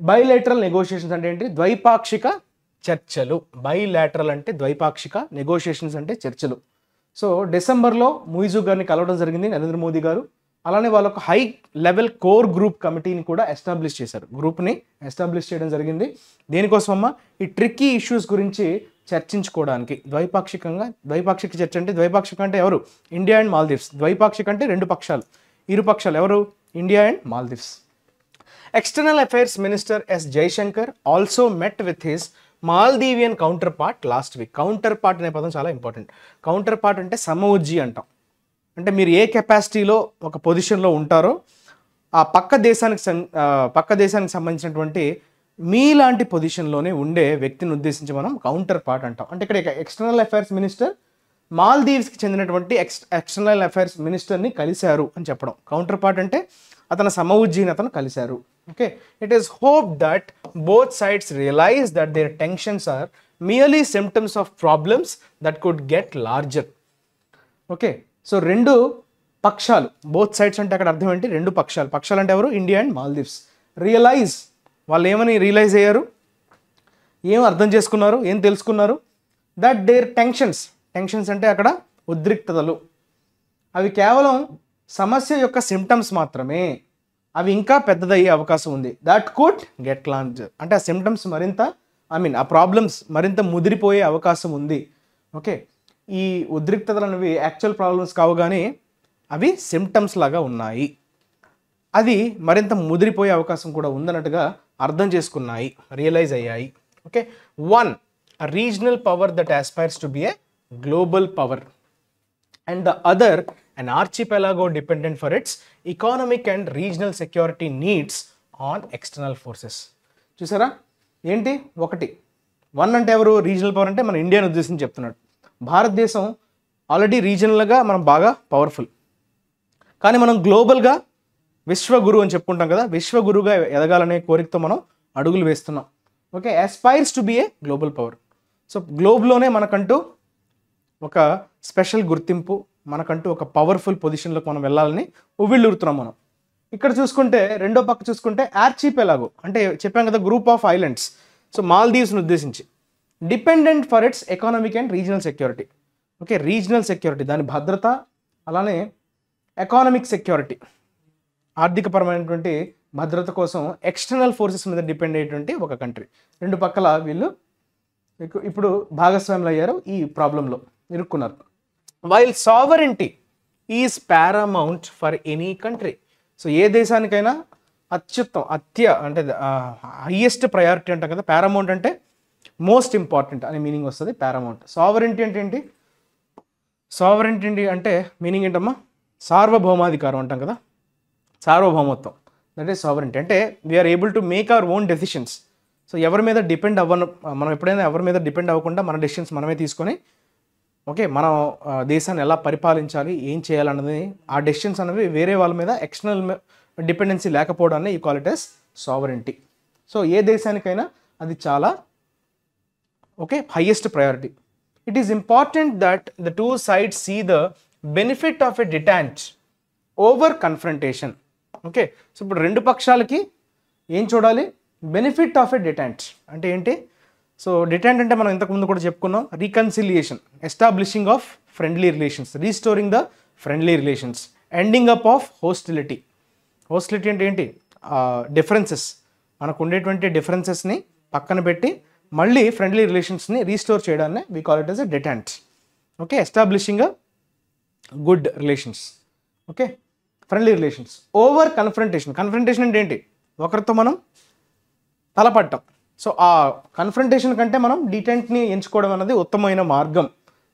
బైలాటరల్ నెగోషియేషన్స్ అంటే ఏంటి? ద్వైపాక్షిక చర్చలు. బైలాటరల్ అంటే ద్వైపాక్షిక, నెగోషియేషన్స్ అంటే చర్చలు. సో డిసెంబర్లో ముయిజు గారిని కలవడం జరిగింది నరేంద్ర మోదీ గారు. అలానే వాళ్ళొక హై లెవెల్ కోర్ గ్రూప్ కమిటీని కూడా ఎస్టాబ్లిష్ చేశారు. గ్రూప్ని ఎస్టాబ్లిష్ చేయడం జరిగింది. దేనికోసమమ్మా? ఈ ట్రిక్కీ ఇష్యూస్ గురించి చర్చించుకోవడానికి. ద్వైపాక్షిక చర్చ అంటే, ద్వైపాక్షిక అంటే ఎవరు? India and Maldives. ద్వైపాక్షిక అంటే రెండు పక్షాలు, ఇరు పక్షాలు ఎవరు? India and Maldives. External affairs minister S Jaishankar also met with his Maldivian counterpart last week. Counterpart అనే పదం చాలా ఇంపార్టెంట్. కౌంటర్ పార్ట్ అంటే సమవుజ్జి అంటాం. అంటే మీరు ఏ కెపాసిటీలో ఒక పొజిషన్లో ఉంటారో ఆ పక్క దేశానికి సంబంధించినటువంటి మీలాంటి పొజిషన్లోనే ఉండే వ్యక్తిని ఉద్దేశించి మనం కౌంటర్ పార్ట్ అంటాం. అంటే ఇక్కడ ఎక్స్టర్నల్ అఫైర్స్ మినిస్టర్ మాల్దీవ్స్కి చెందినటువంటి ఎక్స్టర్నల్ అఫైర్స్ మినిస్టర్ని కలిశారు అని చెప్పడం. కౌంటర్ పార్ట్ అంటే అతను సమవుజ్జీని అతను కలిశారు. Okay, it is hope that both sides realise that their tensions are merely symptoms of problems that could get larger. Okay, so రెండు పక్షాలు, బోత్ సైడ్స్ అంటే అక్కడ అర్థం ఏంటి? రెండు పక్షాలు. పక్షాలు అంటే ఎవరు? India and Maldives. రియలైజ్, వాళ్ళు ఏమని రియలైజ్ అయ్యారు? ఏం అర్థం చేసుకున్నారు? ఏం తెలుసుకున్నారు? దట్ దేర్ టెన్షన్స్ అంటే అక్కడ ఉద్రిక్తతలు, అవి కేవలం సమస్య యొక్క సిమ్టమ్స్ మాత్రమే, అవి ఇంకా పెద్దదయ్యే అవకాశం ఉంది. దట్ కుడ్ గెట్ లార్జర్ అంటే ఆ సిమ్టమ్స్ మరింత, ఆ ప్రాబ్లమ్స్ మరింత ముదిరిపోయే అవకాశం ఉంది. ఓకే, ఈ ఉద్రిక్తతలు అనేవి యాక్చువల్ ప్రాబ్లమ్స్ కావు, కానీ అవి సిమ్టమ్స్ లాగా ఉన్నాయి, అది మరింత ముదిరిపోయే అవకాశం కూడా ఉందన్నట్టుగా అర్థం చేసుకున్నాయి, రియలైజ్ అయ్యాయి. Okay, 1. A regional power that aspires to be a global power, and the other an archipelago dependent for its economic and regional security needs on external forces. చూసారా ఏంటి? 1 అంటే ఎవరు? రీజనల్ పవర్ అంటే మన ఇండియాని ఉద్దేశించి చెప్తున్నాడు. భారతదేశం ఆల్రెడీ రీజనల్గా మనం బాగా పవర్ఫుల్, కానీ మనం గ్లోబల్గా విశ్వగురు అని చెప్పుకుంటాం కదా, విశ్వగురుగా ఎదగాలనే కోరికతో మనం అడుగులు వేస్తున్నాం. Okay, aspires to be a global power. So గ్లోబ్లోనే మనకంటూ ఒక స్పెషల్ గుర్తింపు, మనకంటూ ఒక పవర్ఫుల్ పొజిషన్లోకి మనం వెళ్ళాలని ఉవ్విళ్ళూరుతున్నాం మనం. ఇక్కడ చూసుకుంటే రెండో పక్క చూసుకుంటే ఆర్చిపెలాగో, అంటే చెప్పాం కదా గ్రూప్ ఆఫ్ ఐలాండ్స్. సో మాల్దీవ్స్ని ఉద్దేశించి dependent for it's economic and regional security. Okay, regional security దాని భద్రత, అలానే ఎకానమిక్ సెక్యూరిటీ ఆర్థికపరమైనటువంటి భద్రత కోసం ఎక్స్టర్నల్ ఫోర్సెస్ మీద డిపెండ్ అయ్యేటువంటి ఒక కంట్రీ. రెండు పక్కల వీళ్ళు ఇప్పుడు భాగస్వాములు అయ్యారు, ఈ ప్రాబ్లంలో ఇరుక్కున్నారు. While sovereignty is paramount for any country. So ఏ దేశానికైనా అత్యుత్తమ అంటే హయ్యెస్ట్ ప్రయారిటీ అంటాం కదా. పారామౌంట్ అంటే మోస్ట్ ఇంపార్టెంట్ అనే మీనింగ్ వస్తుంది పారామౌంట్. సావరెంటీ అంటే ఏంటి? సావరెంటీ అంటే మీనింగ్ ఏంటమ్మా? సార్వభౌమాధికారం అంటాం కదా, సార్వభౌమత్వం. That is sovereignty. అంటే we're able to make our own decisions. So ఎవరి మీద డిపెండ్ మనం ఎప్పుడైనా ఎవరి మీద డిపెండ్ అవ్వకుండా మన డెసిషన్స్ మనమే తీసుకొని, ఓకే, మనం దేశాన్ని ఎలా పరిపాలించాలి, ఏం చేయాలన్నది, ఆ డెసిషన్స్ అనేవి వేరే వాళ్ళ మీద ఎక్స్టర్నల్ డిపెండెన్సీ లేకపోవడాన్ని we call it as sovereignty. So ఏ దేశానికైనా అది చాలా highest priority. It is important that the two sides see the benefit of a detente over confrontation. Okay, so ఇప్పుడు రెండు పక్షాలకి ఏం చూడాలి? బెనిఫిట్ ఆఫ్ ఎ డిటాంచ్ అంటే ఏంటి? సో డిటాంట్ అంటే మనం ఇంతకుముందు కూడా చెప్పుకున్నాం, reconciliation, establishing of friendly relations, restoring the friendly relations, ending up of hostility. Hostility అంటే ఏంటి? డిఫరెన్సెస్, మనకు ఉండేటువంటి డిఫరెన్సెస్ని పక్కన పెట్టి మళ్ళీ ఫ్రెండ్లీ రిలేషన్స్ని రీస్టోర్ చేయడాన్ని we call it as a detente. Okay, establishing a good relations. Okay, friendly relations over confrontation. Confrontation అంటే ఏంటి? ఒకరితో మనం తలపట్టం. సో ఆ కన్ఫ్రంటేషన్ కంటే మనం డిటెంట్ని ఎంచుకోవడం అనేది ఉత్తమమైన మార్గం.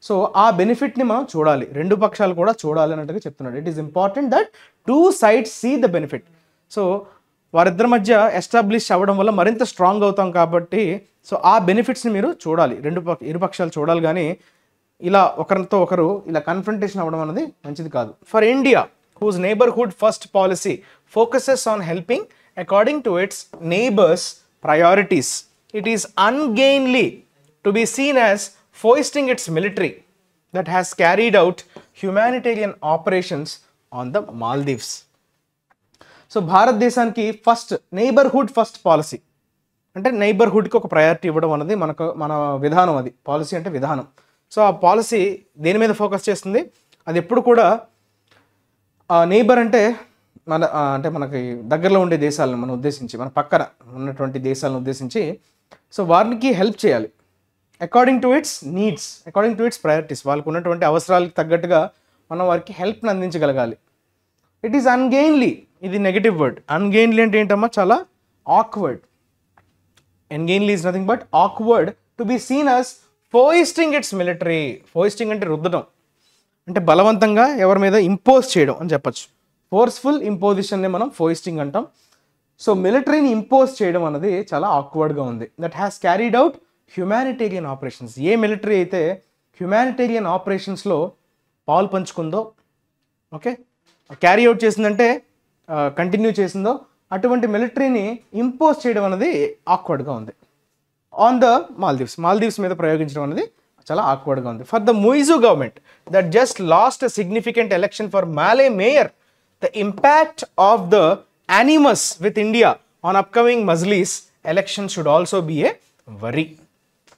సో ఆ బెనిఫిట్ని మనం చూడాలి, రెండు పక్షాలు కూడా చూడాలి అన్నట్టుగా చెప్తున్నాడు. It is important that two sides see the benefit. So వారిద్దరి మధ్య ఎస్టాబ్లిష్ అవ్వడం వల్ల మరింత స్ట్రాంగ్ అవుతాం కాబట్టి, సో ఆ బెనిఫిట్స్ని మీరు చూడాలి, ఇరు పక్షాలు చూడాలి. కానీ ఇలా ఒకరితో ఒకరు ఇలా కన్ఫ్రంటేషన్ అవ్వడం అనేది మంచిది కాదు. For India whose neighborhood first policy focuses on helping according to its neighbors' priorities, it is ungainly to be seen as foisting its military that has carried out humanitarian operations on the Maldives. So భారతదేశానికి neighbourhood first policy అంటే నైబర్హుడ్కి ఒక priority ఇవ్వడం అనేది మన విధానం. అది policy అంటే విధానం. సో ఆ పాలసీ దేని మీద ఫోకస్ చేస్తుంది? అది ఎప్పుడు కూడా నైబర్ అంటే మనకి దగ్గరలో ఉండే దేశాలను మనం ఉద్దేశించి, మన పక్కన ఉన్నటువంటి దేశాలను ఉద్దేశించి, సో వారికి హెల్ప్ చేయాలి according to it's needs, according to it's priorities. వాళ్ళకు ఉన్నటువంటి అవసరాలకు తగ్గట్టుగా మనం వారికి హెల్ప్ని అందించగలగాలి. ఇట్ ఈస్ అన్గెయిన్లీ, ఇది నెగటివ్ వర్డ్. అన్గెయిన్లీ అంటే ఏంటమ్మా? చాలా awkward. Ungainly is nothing but awkward to be seen as foisting its military. Foisting అంటే రుద్దడం, అంటే బలవంతంగా ఎవరి మీద ఇంపోజ్ చేయడం అని చెప్పచ్చు. ఫోర్స్ఫుల్ ఇంపోజిషన్ని మనం ఫోయిస్టింగ్ అంటాం. సో మిలిటరీని ఇంపోజ్ చేయడం అన్నది చాలా ఆక్వర్డ్గా ఉంది. That has carried out humanitarian operations. A military అయితే హ్యుమానిటేరియన్ ఆపరేషన్స్లో పాలు పంచుకుందో, ఓకే, క్యారీ అవుట్ చేసిందంటే కంటిన్యూ చేసిందో, అటువంటి మిలిటరీని ఇంపోజ్ చేయడం అనేది ఆక్వర్డ్గా ఉంది. ఆన్ ద మాల్దీవ్స్ మీద ప్రయోగించడం అనేది చాలా ఆక్వర్డ్గా ఉంది. For the Muizzu government that just lost a significant election for Male mayor, the impact of the animus with India on upcoming Majlis election should also be a worry.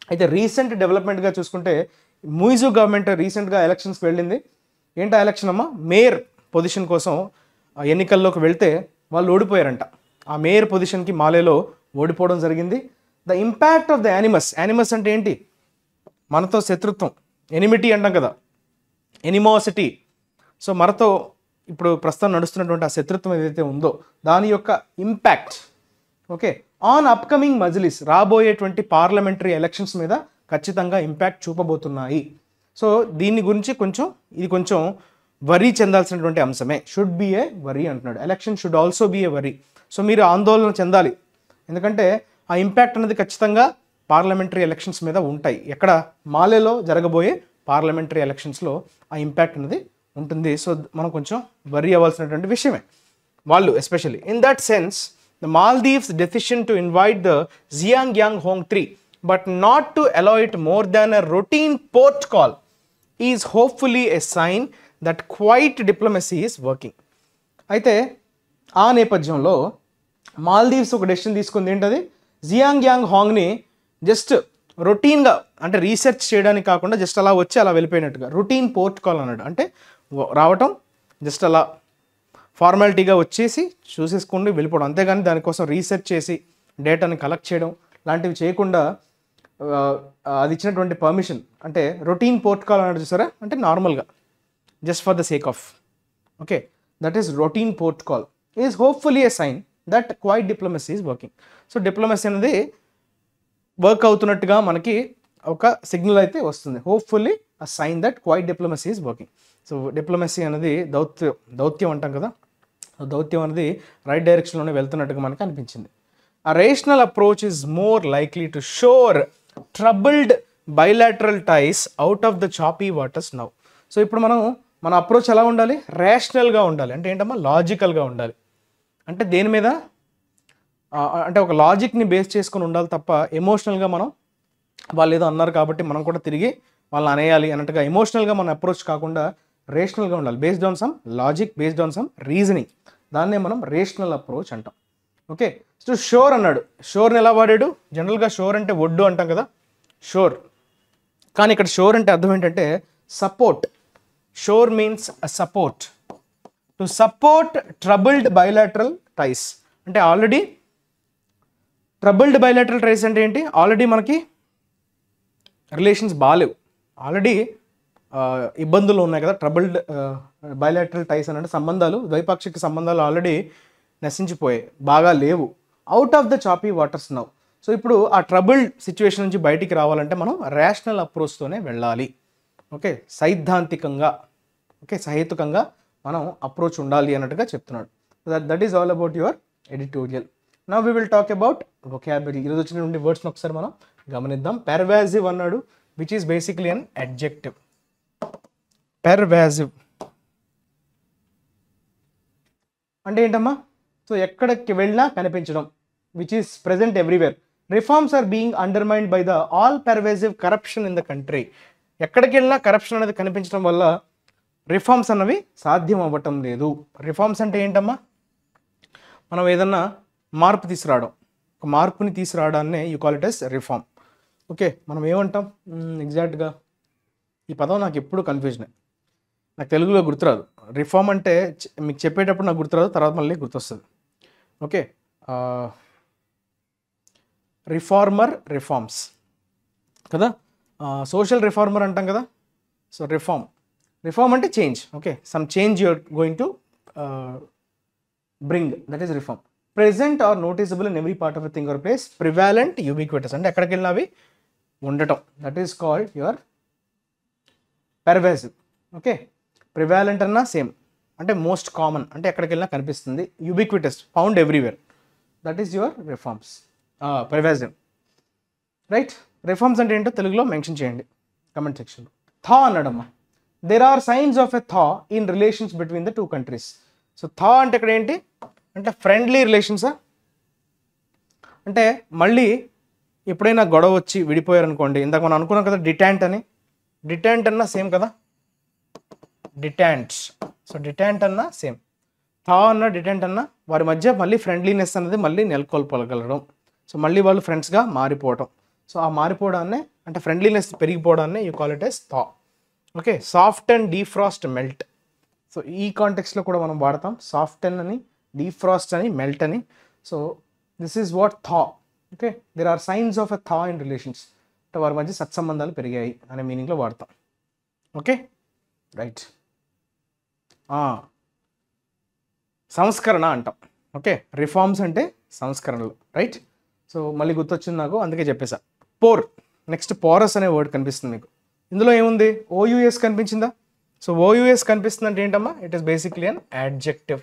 అయితే రీసెంట్ డెవలప్మెంట్గా చూసుకుంటే ముయిజు గవర్నమెంట్ రీసెంట్గా ఎలక్షన్స్కి వెళ్ళింది. ఏంటా ఎలక్షన్ అమ్మా? మేయర్ పొజిషన్ కోసం ఎన్నికల్లోకి వెళ్తే వాళ్ళు ఓడిపోయారంట. ఆ మేయర్ పొజిషన్కి మాలేలో ఓడిపోవడం జరిగింది. ద ఇంపాక్ట్ ఆఫ్ ద యానిమస్ అంటే ఏంటి? మనతో శత్రుత్వం, ఎనిమిటీ అంటాం కదా, ఎనిమోసిటీ. సో మనతో ఇప్పుడు ప్రస్తుతం నడుస్తున్నటువంటి ఆ శత్రుత్వం ఏదైతే ఉందో దాని యొక్క impact, okay, on upcoming Majlis, రాబోయేటువంటి పార్లమెంటరీ ఎలక్షన్స్ మీద ఖచ్చితంగా ఇంపాక్ట్ చూపబోతున్నాయి. సో దీని గురించి ఇది కొంచెం వరీ చెందాల్సినటువంటి అంశమే. షుడ్ బి ఏ వరీ అంటున్నాడు. Election should also be A worry. So మీరు ఆందోళన చెందాలి, ఎందుకంటే ఆ ఇంపాక్ట్ అనేది ఖచ్చితంగా పార్లమెంటరీ ఎలక్షన్స్ మీద ఉంటాయి. ఎక్కడ? మాలేలో జరగబోయే పార్లమెంటరీ ఎలక్షన్స్లో ఆ ఇంపాక్ట్ అనేది ఉంటుంది. సో మనం కొంచెం వరీ అవ్వాల్సినటువంటి విషయమే. వాళ్ళు especially in that sense the Maldives decision to invite the Xiang Yang Hong 3 but not to allow it more than a routine port call is hopefully a sign that quiet diplomacy is working. అయితే ఆ నేపథ్యంలో మాల్దీవ్స్ ఒక decision తీసుకుంది, ఏంటది, Jiang హాంగ్ని just రొటీన్గా అంటే research చేయడానికి కాకుండా జస్ట్ అలా వచ్చి అలా వెళ్ళిపోయినట్టుగా రొటీన్ పోర్ట్ కాల్ అన్నాడు. అంటే రావటం జస్ట్ అలా ఫార్మాలిటీగా వచ్చేసి చూసేసుకుని వెళ్ళిపోవడం, అంతేగాని దానికోసం రీసెర్చ్ చేసి డేటాని కలెక్ట్ చేయడం లాంటివి చేయకుండా అది ఇచ్చినటువంటి పర్మిషన్ అంటే రొటీన్ పోర్ట్ కాల్ అన్నాడు చూసారా, అంటే నార్మల్గా just for the sake of, okay, that is routine port call is hopefully a sign that quiet diplomacy is working. So diplomacy అనేది వర్క్ అవుతున్నట్టుగా మనకి ఒక సిగ్నల్ అయితే వస్తుంది. Hopefully a sign that quiet diplomacy is working. So diplomacy అనేది దౌత్యం అంటాం కదా, దౌత్యం అనేది రైట్ డైరెక్షన్లోనే వెళ్తున్నట్టుగా మనకు అనిపించింది. A rational approach is more likely to shore troubled bilateral ties out of the choppy waters now. So ఇప్పుడు మన అప్రోచ్ ఎలా ఉండాలి, రేషనల్గా ఉండాలి. అంటే ఏంటమ్మా, లాజికల్గా ఉండాలి. అంటే దేని మీద అంటే ఒక లాజిక్ని బేస్ చేసుకొని ఉండాలి తప్ప ఎమోషనల్గా మనం వాళ్ళు ఏదో అన్నారు కాబట్టి మనం కూడా తిరిగి వాళ్ళని అనేయాలి అన్నట్టుగా ఎమోషనల్గా మన అప్రోచ్ కాకుండా రేషనల్గా ఉండాలి. Based on some logic, based on some reasoning, దాన్నే మనం రేషనల్ అప్రోచ్ అంటాం. ఓకే, సో షోర్ అన్నాడు. షోర్ని ఎలా వాడాడు, జనరల్గా షోర్ అంటే ఒడ్డు అంటాం కదా, షోర్. కానీ ఇక్కడ షోర్ అంటే అర్థం ఏంటంటే support. Shore means support, to support troubled bilateral ties. అంటే ఆల్రెడీ ట్రబుల్డ్ బైలాటరల్ టైస్ అంటే ఏంటి, ఆల్రెడీ మనకి రిలేషన్స్ బాగాలేవు, ఆల్రెడీ ఇబ్బందులు ఉన్నాయి కదా. ట్రబుల్డ్ బైలాటరల్ టైస్ అంటే సంబంధాలు, ద్వైపాక్షిక సంబంధాలు ఆల్రెడీ నశించిపోయాయి, బాగా లేవు. Out of the choppy waters now. So ఇప్పుడు ఆ ట్రబుల్డ్ సిచ్యువేషన్ నుంచి బయటికి రావాలంటే మనం రేషనల్ అప్రోచ్తోనే వెళ్ళాలి. ఓకే, సైద్ధాంతికంగా, ఓకే, సహేతుకంగా మనం అప్రోచ్ ఉండాలి అన్నట్టుగా చెప్తున్నాడు. That is all about your editorial. Now we will talk about vocabulary. ఈరోజు వచ్చినటువంటి వర్డ్స్ని ఒకసారి మనం గమనిద్దాం. పెర్వాసివ్ అన్నాడు, which is basically an adjective. Pervasive అంటే ఏంటమ్మా, సో ఎక్కడికి వెళ్ళినా కనిపించడం, which is present everywhere. Reforms are being undermined by the all pervasive corruption in the country. ఎక్కడికి వెళ్ళినా కరప్షన్ అనేది కనిపించడం వల్ల రిఫార్మ్స్ అన్నవి సాధ్యం అవ్వటం లేదు. రిఫార్మ్స్ అంటే ఏంటమ్మా, మనం ఏదన్నా మార్పు తీసుకురావడం, ఒక మార్పుని తీసుకురావడాన్నే you call it as reform. Okay, మనం ఏమంటాం ఎగ్జాక్ట్గా, ఈ పదం నాకు ఎప్పుడు కన్ఫ్యూజన్, నాకు తెలుగులో గుర్తురాదు. రిఫార్మ్ అంటే మీకు చెప్పేటప్పుడు నాకు గుర్తురాదు, తర్వాత మళ్ళీ గుర్తొస్తుంది. ఓకే, రిఫార్మర్, రిఫార్మ్స్ కదా, సోషల్ రిఫార్మర్ అంటాం కదా. సో రిఫార్మ్ అంటే change. Okay, some change you're going to bring, that is reform. Present or noticeable in every part of a thing or place. Prevalent, ubiquitous అంటే ఎక్కడికి వెళ్ళినా అవి ఉండటం, that is called your pervasive. Okay, prevalent అన్నా same, అంటే most common, అంటే ఎక్కడికి వెళ్ళినా కనిపిస్తుంది. Ubiquitous, found everywhere, that is your reforms, pervasive. Right, reforms అంటే ఏంటో తెలుగులో మెన్షన్ చేయండి కమెంట్ సెక్షన్లో. థా అన్నాడమ్మా, there are signs of a thaw in relations between the two countries. So thaw అంటే ఇక్కడ ఏంటి అంటే ఫ్రెండ్లీ రిలేషన్సా, అంటే మళ్ళీ ఎప్పుడైనా గొడవ వచ్చి విడిపోయారనుకోండి, ఇందాక మనం అనుకున్నాం కదా డిటాంట్ అని, డిటాంట్ అన్నా సేమ్ కదా, డిటాంట్స్. సో డిటాంట్ అన్నా సేమ్, థా అన్న డిటాంట్ అన్న వారి మధ్య మళ్ళీ ఫ్రెండ్లీనెస్ అనేది మళ్ళీ నెలకొల్పగలగడం. సో మళ్ళీ వాళ్ళు ఫ్రెండ్స్గా మారిపోవటం. సో ఆ మారిపోవడాన్నే అంటే ఫ్రెండ్లీనెస్ పెరిగిపోవడాన్నే you call it as thaw. Okay, soft and defrost melt. So ఈ కాంటెక్స్లో కూడా మనం వాడతాం సాఫ్ట్ అండ్ అని, డీఫ్రాస్ట్ అని, మెల్ట్ అని. So this is what thaw. Okay, there are signs of a thaw in relations, అంటే వారి మధ్య సత్సంబంధాలు పెరిగాయి అనే మీనింగ్లో వాడతాం. Okay, right. సంస్కరణ అంటాం. ఓకే, రిఫార్మ్స్ అంటే సంస్కరణలు, రైట్. సో మళ్ళీ గుర్తొచ్చింది నాకు, అందుకే చెప్పేసా. పోర్, నెక్స్ట్ పోరస్ అనే వర్డ్ కనిపిస్తుంది మీకు. ఇందులో ఏముంది, ఓయూఎస్ కనిపించిందా. సో ఓయూఎస్ కనిపిస్తుంది అంటే ఏంటమ్మా, it is basically an adjective.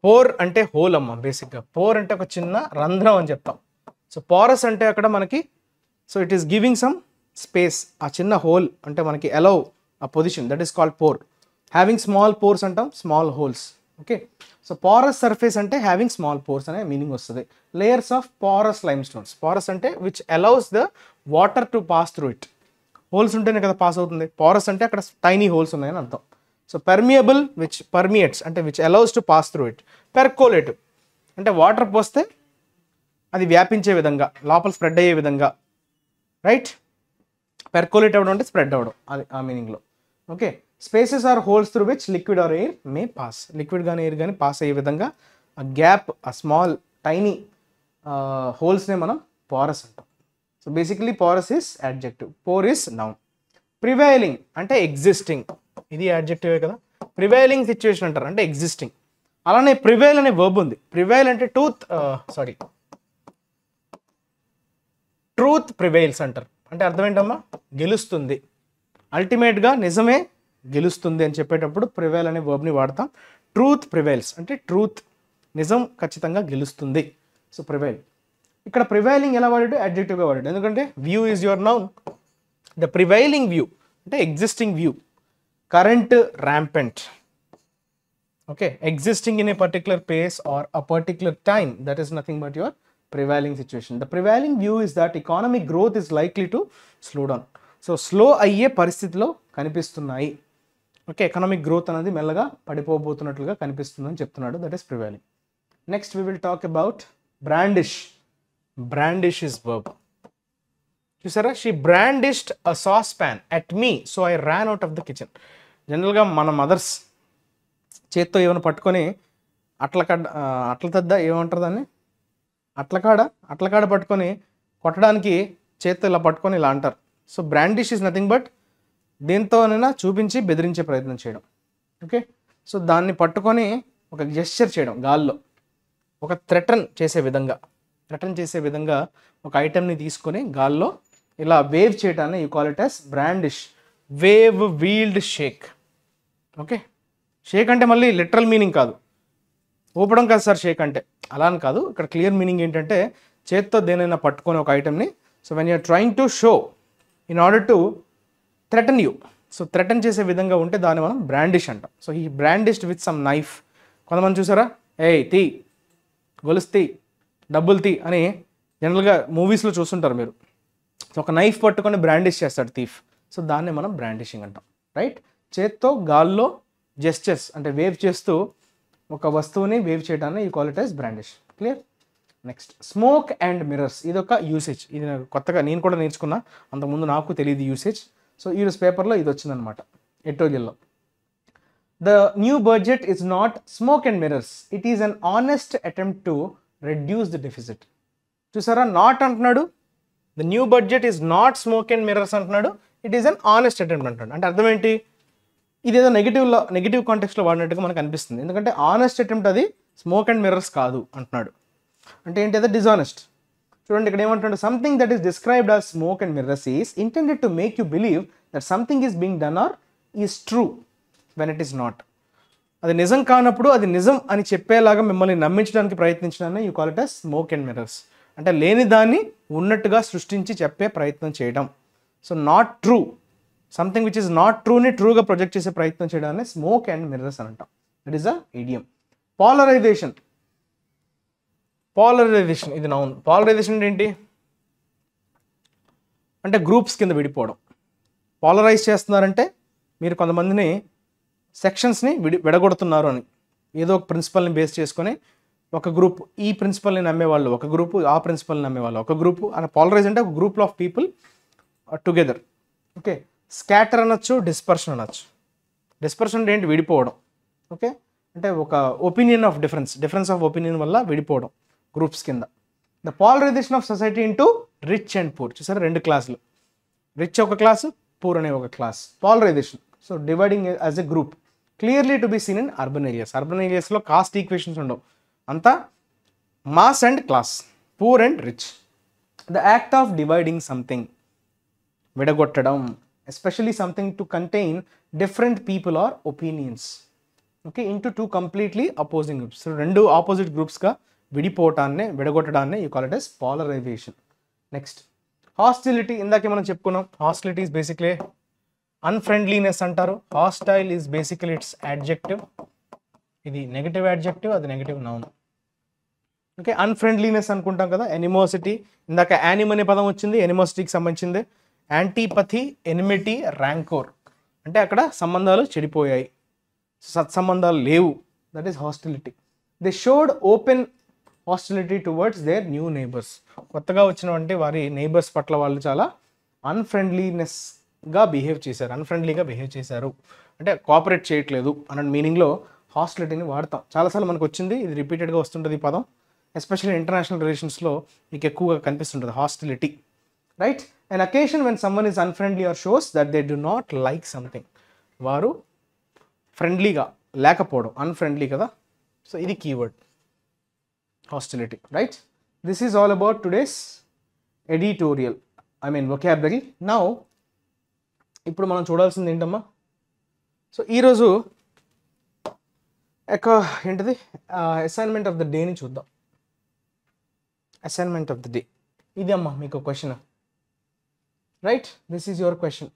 Pore అంటే హోల్ అమ్మ, బేసిక్గా పోర్ అంటే ఒక చిన్న రంధ్రం అని చెప్తాం. సో పోరస్ అంటే అక్కడ మనకి, so it is giving some space, ఆ చిన్న హోల్ అంటే మనకి అలౌ ఆ position, that is called pore. Having small pores అంటాం, small holes. Okay, so porous surface అంటే హ్యావింగ్ స్మాల్ పోర్స్ అనే మీనింగ్ వస్తుంది. Layers of porous limestones. Porous అంటే which allows the water to pass through it. Holes ఉంటేనే కదా pass అవుతుంది. Porous అంటే అక్కడ టైనీ హోల్స్ ఉన్నాయని అర్థం. సో పెర్మియబుల్ విచ్ పర్మియేట్స్ అంటే which allows to pass through it. Percolative అంటే వాటర్ పోస్తే అది వ్యాపించే విధంగా, లోపల స్ప్రెడ్ అయ్యే విధంగా, రైట్. పెర్కోలేట్ అవ్వడం అంటే స్ప్రెడ్ అవ్వడం, అది ఆ మీనింగ్లో. Okay. Spaces or holes through which liquid or air may pass. Liquid కానీ ఎయిర్ కానీ పాస్ అయ్యే విధంగా ఆ గ్యాప్, ఆ స్మాల్ టైనీ హోల్స్నే మనం పోరస్ అంటాం. So basically porous is adjective, pore is noun. Prevailing అంటే ఎగ్జిస్టింగ్, ఇది యాడ్జెక్టివే కదా. ప్రివైలింగ్ సిచ్యువేషన్ అంటారు అంటే ఎగ్జిస్టింగ్. అలానే ప్రివైల్ అనే వర్బ్ ఉంది. ప్రివైల్ అంటే ట్రూత్ ప్రివైల్స్ అంటారు. అంటే అర్థం ఏంటమ్మా? గెలుస్తుంది, అల్టిమేట్గా నిజమే గెలుస్తుంది అని చెప్పేటప్పుడు ప్రివైల్ అనే వర్బ్ని వాడతాం. ట్రూత్ ప్రివైల్స్ అంటే ట్రూత్, నిజం ఖచ్చితంగా గెలుస్తుంది. So prevail. ఇక్కడ ప్రివైలింగ్ ఎలా వాడాడు? అడ్జెక్టివ్గా వాడాడు. ఎందుకంటే view is your noun. The prevailing view అంటే existing view, current, rampant. Okay. Existing in a particular place or a particular time, that is nothing but your prevailing situation. The prevailing view is that economic growth is likely to slow down. So slow అయ్యే పరిస్థితిలో కనిపిస్తున్నాయి. Okay. Economic growth అనేది మెల్లగా పడిపోబోతున్నట్లుగా కనిపిస్తుందని చెప్తున్నాడు. That is prevailing. Next we will talk about brandish. Brandish is verb. చూసారా? She brandished a saucepan at me so I ran out of the kitchen. జనరల్గా మన మదర్స్ చేత్తో ఏమైనా పట్టుకొని అట్ల తద్ద ఏమంటారు దాన్ని, అట్లకాడ పట్టుకొని కొట్టడానికి చేత్తో ఇలా పట్టుకొని ఇలా అంటారు. సో బ్రాండిష్ ఈజ్ నథింగ్ బట్ దేంతోనైనా చూపించి బెదిరించే ప్రయత్నం చేయడం. ఓకే. సో దాన్ని పట్టుకొని ఒక జెస్చర్ చేయడం, గాల్లో ఒక థ్రెటన్ చేసే విధంగా ఒక ఐటెంని తీసుకొని గాల్లో ఇలా వేవ్ చేయడాన్ని you call it as brandish. Wave, wield, shake. Okay. Shake అంటే మళ్ళీ లిటరల్ మీనింగ్ కాదు, ఊపడం కాదు సార్ షేక్ అంటే, అలా అని కాదు. ఇక్కడ క్లియర్ మీనింగ్ ఏంటంటే చేత్తో దేనైనా పట్టుకొని ఒక ఐటెంని, so when you're trying to show in order to threaten you, so threaten చేసే విధంగా ఉంటే దాన్ని మనం బ్రాండిష్ అంటాం. సో ఈ బ్రాండిష్డ్ విత్ సమ్ నైఫ్. కొంతమంది చూసారా, ఏయ్ తీ, గొలుసు తీ, డబ్బులు తీ అని జనరల్గా మూవీస్లో చూస్తుంటారు మీరు. సో ఒక నైఫ్ పట్టుకొని బ్రాండిష్ చేస్తాడు థీఫ్. సో దాన్ని మనం బ్రాండిషింగ్ అంటాం, రైట్. చేత్తో గాల్లో జెస్చర్స్ అంటే వేవ్ చేస్తూ ఒక వస్తువుని వేవ్ చేయడాన్ని you call it as brandish. Clear? Next smoke and mirrors. ఇది ఒక యూసేజ్. ఇది కొత్తగా నేను కూడా నేర్చుకున్నా, అంతకుముందు నాకు తెలియదు యూసేజ్. సో ఈరోజు పేపర్లో ఇది వచ్చిందనమాట, ఎడిటోరియల్లో. The new budget is not smoke and mirrors, it is an honest attempt to reduce the deficit. చూసారా, నాట్ అంటున్నాడు. The new budget is not smoke and mirrors అంటున్నాడు, it is an honest attempt అంటున్నాడు. అంటే అర్థం ఏంటి? ఇదేదో negative కాంటెక్స్లో వాడినట్టుగా మనకు అనిపిస్తుంది. ఎందుకంటే ఆనెస్ట్ అటెంప్ట్ అది, స్మోక్ అండ్ మిర్రర్స్ కాదు అంటున్నాడు. అంటే ఏంటి? అది డిజానెస్ట్. చూడండి ఇక్కడ ఏమంటున్నాడు, something that is described as smoke and mirrors is intended to make you believe that something is being done or is true when it is not. అది నిజం కానప్పుడు అది నిజం అని చెప్పేలాగా మిమ్మల్ని నమ్మించడానికి ప్రయత్నించడాన్ని you call it as smoke and mirrors. అంటే లేని దాన్ని ఉన్నట్టుగా సృష్టించి చెప్పే ప్రయత్నం చేయడం. So not true, something which is not ట్రూని ట్రూగా ప్రొజెక్ట్ చేసే ప్రయత్నం చేయడాన్ని స్మోక్ అండ్ మిర్రర్స్ అని అంటాం. It is a idiom. Polarisation ఇది నౌన్. పాలరైజేషన్ ఏంటి అంటే గ్రూప్స్ కింద విడిపోవడం. పాలరైజ్ చేస్తున్నారంటే మీరు కొంతమందిని సెక్షన్స్ని విడగొడుతున్నారు అని. ఏదో ఒక ప్రిన్సిపల్ని బేస్ చేసుకొని ఒక గ్రూప్ ఈ ప్రిన్సిపల్ని నమ్మేవాళ్ళు ఒక గ్రూపు, ఆ ప్రిన్సిపల్ని నమ్మేవాళ్ళు ఒక గ్రూపు అని. పాలరైజ్ అంటే ఒక group of people together. Okay. Scatter అనొచ్చు, డిస్పర్షన్ అనొచ్చు. డిస్పర్షన్ అంటే ఏంటి? విడిపోవడం. ఓకే. అంటే ఒక opinion of difference of opinion వల్ల విడిపోవడం గ్రూప్స్ కింద. The polarisation of society into rich and poor. చూసారా, రెండు క్లాసులు, రిచ్ ఒక క్లాసు, పూర్ అనే ఒక class. Polarisation. So dividing as a group, clearly to be scene in urban areas. Urban ఏరియాస్లో కాస్ట్ ఈక్వేషన్స్ ఉండవు, అంతా mass and class, poor and rich. The act of dividing something, విడగొట్టడం, especially something to contain different people or opinions. Okay. Into two completely opposing groups. So రెండు opposite గ్రూప్స్గా విడగొట్టడాన్ని you call it as polarisation. Next hostility. ఇందాకే మనం చెప్పుకున్నాం, hostility is basically unfriendliness అంటారు. Hostile is basically it's adjective. ఇది negative adjective, అది negative noun. Okay. Unfriendliness అనుకుంటాం కదా. ఎనిమోసిటీ, ఇందాక యానిమ్ అనే పదం వచ్చింది, ఎనిమోసిటీకి సంబంధించింది. యాంటీపథీ, ఎనిమిటీ, ర్యాంకోర్ అంటే అక్కడ సంబంధాలు చెడిపోయాయి. సత్సంబంధాలు లేవు, that is hostility. They showed open hostility towards their new neighbours. కొత్తగా వచ్చినటువంటి వారి నైబర్స్ పట్ల వాళ్ళు చాలా అన్ఫ్రెండ్లీగా బిహేవ్ చేశారు, అంటే కోఆపరేట్ చేయట్లేదు అన్న మీనింగ్లో హాస్టిలిటీని వాడతాం. చాలాసార్లు మనకు వచ్చింది, ఇది రిపీటెడ్గా వస్తుంటుంది ఈ పదం, ఎస్పెషల్లీ ఇంటర్నేషనల్ రిలేషన్స్లో మీకు ఎక్కువగా కనిపిస్తుంటుంది hostility, right? And occasion when someone is unfriendly or shows that they do not like something. వారు ఫ్రెండ్లీగా లేకపోవడం, అన్ఫ్రెండ్లీ కదా. సో ఇది keyword hostility, right? This is all about today's editorial, vocabulary. Now ఇప్పుడు మనం చూడాల్సింది ఏంటమ్మా, సో ఈరోజు ఏంటిది అసైన్మెంట్ ఆఫ్ ద డేని చూద్దాం. అసైన్మెంట్ ఆఫ్ ద డే ఇది అమ్మా మీకు question, right? This is your question.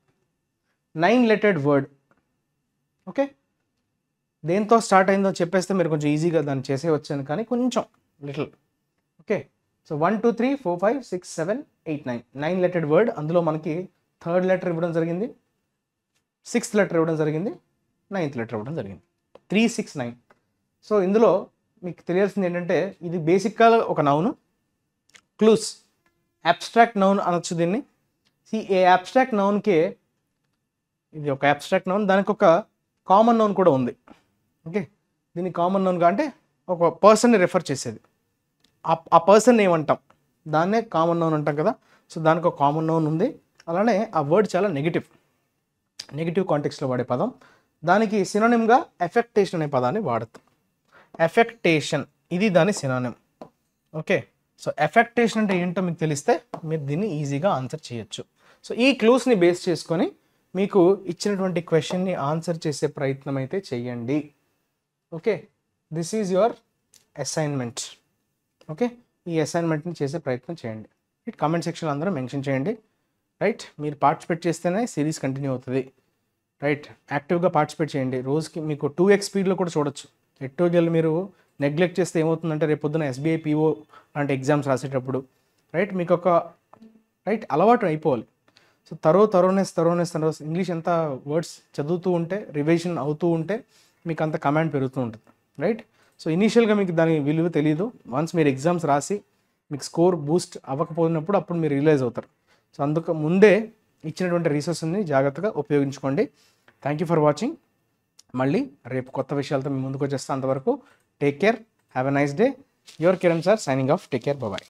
9-lettered word, okay? దేంతో స్టార్ట్ అయిందో చెప్పేస్తే మీరు కొంచెం ఈజీగా దాన్ని చేసేవచ్చాను, కానీ కొంచెం little, okay? So 1 2 3 4 5 6 7 8 9 9-lettered word. అందులో మనకి 3rd లెటర్ ఇవ్వడం జరిగింది, 6th లెటర్ ఇవ్వడం జరిగింది, 9th లెటర్ ఇవ్వడం జరిగింది, 3 6 9. సో ఇందులో మీకు తెలియాల్సింది ఏంటంటే ఇది బేసిక్గా ఒక నౌను, క్లూస్, అబ్స్ట్రాక్ట్ నౌన్ అనొచ్చు దీన్ని. ఏ అబ్స్ట్రాక్ట్ నౌన్కే, ఇది ఒక అబ్స్ట్రాక్ట్ నౌన్, దానికి ఒక కామన్ నౌన్ కూడా ఉంది, ఓకే? దీన్ని కామన్ నౌన్గా అంటే ఒక పర్సన్ని రెఫర్ చేసేది, ఆ పర్సన్ ఏమంటాం దాన్నే కామన్ నౌన్ అంటాం కదా. సో దానికి ఒక కామన్ నౌన్ ఉంది. అలానే ఆ వర్డ్ చాలా నెగిటివ్ కాంటెక్స్లో వాడే పదం. దానికి సినోనిమ్గా ఎఫెక్టేషన్ అనే పదాన్ని వాడతాం. ఎఫెక్టేషన్ ఇది దాని సినోనిమ్, ఓకే? సో ఎఫెక్టేషన్ అంటే ఏంటో మీకు తెలిస్తే మీరు దీన్ని ఈజీగా ఆన్సర్ చేయొచ్చు. సో ఈ క్లూస్ని బేస్ చేసుకొని మీకు ఇచ్చినటువంటి క్వశ్చన్ని ఆన్సర్ చేసే ప్రయత్నం అయితే చెయ్యండి, okay? This is your assignment, okay? ఈ అసైన్మెంట్ని చేసే ప్రయత్నం చేయండి. కామెంట్ సెక్షన్లో అందరూ మెన్షన్ చేయండి, రైట్? మీరు పార్టిసిపేట్ చేస్తేనే సిరీస్ కంటిన్యూ అవుతుంది, రైట్? యాక్టివ్గా పార్టిసిపేట్ చేయండి. రోజుకి మీకు 2x స్పీడ్లో కూడా చూడొచ్చు. ఎడిటోరియల్ మీరు నెగ్లెక్ట్ చేస్తే ఏమవుతుందంటే రేపు పొద్దున SBI PO లాంటి ఎగ్జామ్స్ రాసేటప్పుడు, రైట్, మీకు ఒక అలవాటు అయిపోవాలి. సో థరోనెస్ ఇంగ్లీష్ ఎంత వర్డ్స్ చదువుతూ ఉంటే, రివిజన్ అవుతూ ఉంటే మీకు అంత కమాండ్ పెరుగుతూ ఉంటుంది, రైట్? సో ఇనీషియల్గా మీకు దాని విలువ తెలియదు. వన్స్ మీరు ఎగ్జామ్స్ రాసి మీకు స్కోర్ బూస్ట్ అవ్వకపోయినప్పుడు అప్పుడు మీరు రియలైజ్ అవుతారు. సో అందుకు ముందే ఇచ్చినటువంటి రీసోర్స్ని జాగ్రత్తగా ఉపయోగించుకోండి. Thank you for watching. మళ్ళీ రేపు కొత్త విషయాలతో మీ ముందుకు వచ్చేస్తాను. అంతవరకు take care, have a nice day. Your Kiran sir signing off. Take care, bye.